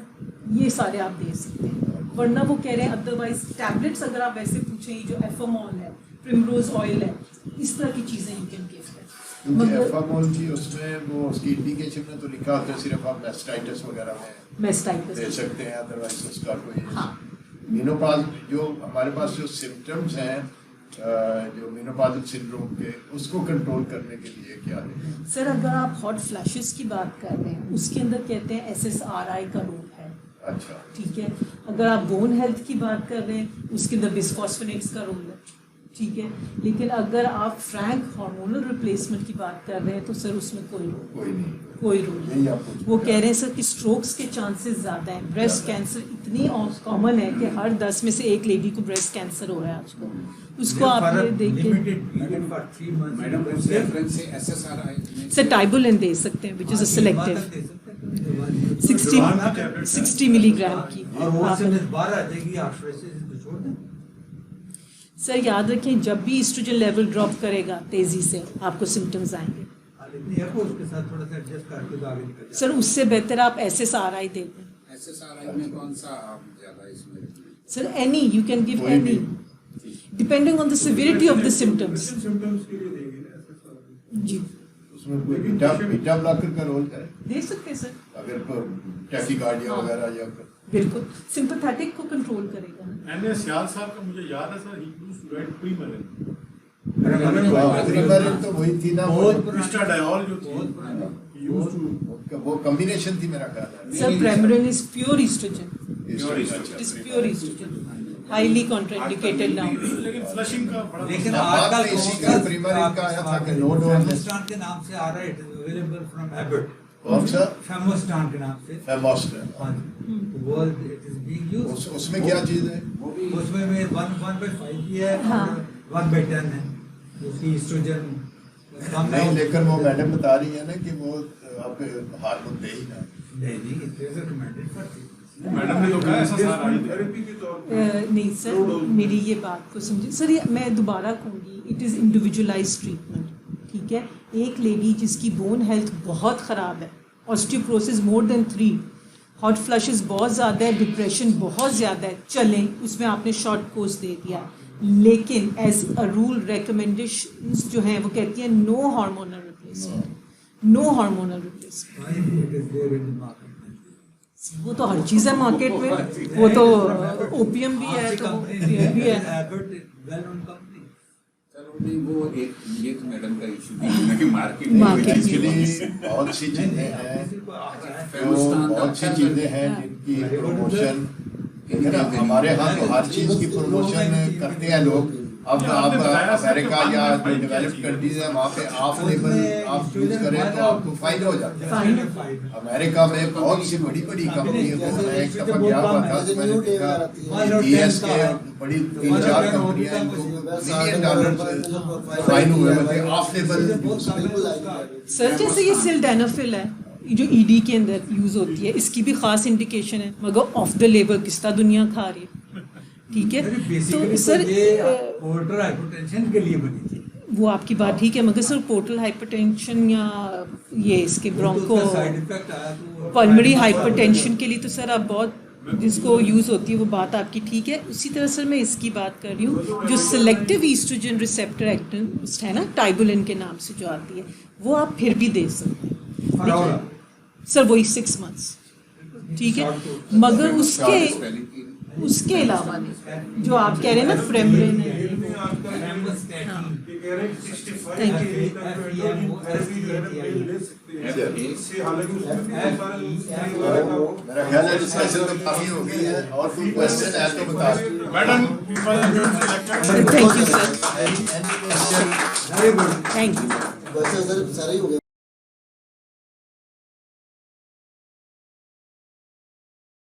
ये सारे आप दे सकते हैं। वरना वो कह रहे हैं अदरवाइज टैबलेट्स अगर आप वैसे पूछें, ये जो एफामॉल है, प्रिमरोज ऑयल है, इस तरह की चीज़ें यू कैन गिव है। क्योंकि एफामॉल की उसमें वो उसकी इंडिकेशन में तो लिखा होता है सिर्फ आप मेस्टाइटिस वगैरह में मेस्टाइटिस दे सकते हैं, अदरवाइज उसका कोई हाँ। मेनोपॉज जो हमारे पास जो सिम्टम्स हैं जो मेनोपॉजल सिंड्रोम के, उसको कंट्रोल करने के लिए क्या है? सर अगर आप हॉट फ्लैशेस की बात कर रहे हैं, उसके अंदर कहते हैं SSRI का रोल है। अच्छा, ठीक है, अगर आप बोन हेल्थ की बात कर रहे हैं, उसके अंदर बिस्फॉस्फोनेट्स का रोल है। ठीक है, लेकिन अगर आप फ्रैंक हार्मोनल रिप्लेसमेंट की बात कर रहे हैं तो सर उसमें कोई रोल यही आप पूछ वो कह रहे हैं सर कि स्ट्रोक्स के चांसेस ज़्यादा हैं। ब्रेस्ट कैंसर इतनी कॉमन है कि हर 10 में से 1 लेडी को ब्रेस्ट कैंसर हो रहा है आजकल। उसको आप ये देख के मैडम उस रेफरेंस से SSRI सर टाइबोलिन दे सकते हैं which is a selective 60 milligram की। और वो से बाहर आ जाएगी, आप वैसे इसको छोड़ दें। सर याद रखें जब भी ईस्ट्रोजन लेवल ड्रॉप करेगा तेज़ी से आपको सिम्टम्स आएंगे। लेकिन आपको उसके साथ थोड़ा सा एडजस्ट करके तो आगे निकल सर उससे बेहतर आप SSRI दे दें। SSRI में कौन सा ज़्यादा इसमें? Sir any you can give कोई एनी भी। Depending on the severity of the symptoms. Symptoms के लिए देंगे ना SSRI। जी उसमें कोई बीटा ब्लॉकर का रोल है दे सकते हैं सर, अगर टैकीकार्डिया हाँ। वगैरह या बिल्कुल सिंपैथेटिक को कंट्रोल करेगा। एनएस याद साहब का मुझे याद है sir, he used to write Premarin, Premarin तो वही थी ना, विस्टाडायोल जो थी, he used to वो कॉम्बिनेशन थी मेरा ख्याल है। Sir Premarin is pure oestrogen, Estrogen, it is pure oestrogen. highly contraindicated now. लेकिन फ्लशिंग का बड़ा लेकिन अब आजकल बात तो इसी का primer इनका आया था कि no door में- फेमोस्टान के नाम से आ रहा है, it is available from Abbott. कौन सा? फेमोस्टान के नाम से। फेमस है। हाँ जी, तो वो इट इज बीइंग यूज्ड। उसमें क्या चीज है? वो भी उसमें में 1/5 भी है हाँ। और 1/10 है। उसकी एस्ट्रोजन कम है। नहीं, लेकिन वो मैडम बता रही है ना कि वो आप हार्मोन दे ही ना। नहीं, it is recommended for madam ने तो कहा ऐसा सारा ही दिया। थेरेपी के तौर पर नहीं सर, मेरी ये बात को समझिए सर, मैं दोबारा कहूँगी, इट इज़ इंडिविजुअलाइज ट्रीटमेंट, ठीक है। एक लेडी जिसकी बोन हेल्थ बहुत ख़राब है, osteoporosis more than 3, hot flushes बहुत ज़्यादा है, डिप्रेशन बहुत ज़्यादा है, चलें, उसमें आपने शॉर्ट कोर्स दे दिया, लेकिन एज अ रूल रिकमेंडेशंस जो हैं वो कहती हैं no hormonal replacement, no hormonal replacement. वो तो हर चीज़ है मार्केट में, वो तो ओपीएम भी है, तो ओपीएम भी है। चलो नहीं, वो एक ये तो मैडम का इशू नहीं है कि मार्केट Market में। एक्चुअली बहुत सी चीजें हैं, तो बहुत सी चीजें हैं जिनकी प्रमोशन, ठीक है ना, हमारे यहाँ तो हर चीज की प्रमोशन करते हैं लोग। अब आप अमेरिका या जो डेवलप्ड कंट्रीज है वहाँ पे आप लेबल आप यूज करें तो आपको फायदा हो जाता है। फाइन। अमेरिका में बहुत सी बड़ी बड़ी कंपनियों को, मैं एक दफा गया हुआ था तो मैंने देखा यूएस के बड़ी 3-4 कंपनियां इनको $1 मिलियन फाइन हुए थे ऑफ लेबल। बिल्कुल आएगी। सर जैसे ये सिल्डेनाफिल है जो ईडी के अंदर यूज होती है, इसकी भी खास इंडिकेशन है, मगर ऑफ द लेबल किस्ता दुनिया खा रही है, ठीक है। बेसिकली तो सर ये पोर्टल हाइपरटेंशन के लिए बनी थी। वो आपकी बात ठीक है, मगर सर पोर्टल हाइपरटेंशन या ये इसके ब्रोंको साइड इफेक्ट आया तो पल्मोनरी हाइपरटेंशन के लिए तो सर आप बहुत जिसको यूज़ होती है वो बात आपकी ठीक है। उसी तरह सर मैं इसकी बात कर रही हूँ जो सिलेक्टिव ईस्ट्रोजन रिसेप्टर एक्टिविस्ट है ना, टाइबुलिन के नाम से जो आती है, वो आप फिर भी दे सकते हैं। फरावरा। सर वही 6 months, ठीक है, मगर उसके अलावा नहीं, जो आप कह रहे हैं ना फ्रेमरिन है। में आजकल ये कह रहे हैं कि 65 Thank you. एज तक जो है वो थेरेपी जो है ना मेल ले सकते हैं। इससे हालांकि उसमें भी बहुत सारे मेरा ख्याल है डिस्कशन तो काफी हो गई है, और कोई क्वेश्चन है तो बता दो। Madam people thank you sir, Any question? Very good. Thank you. वैसे सर सारे ही हो गए।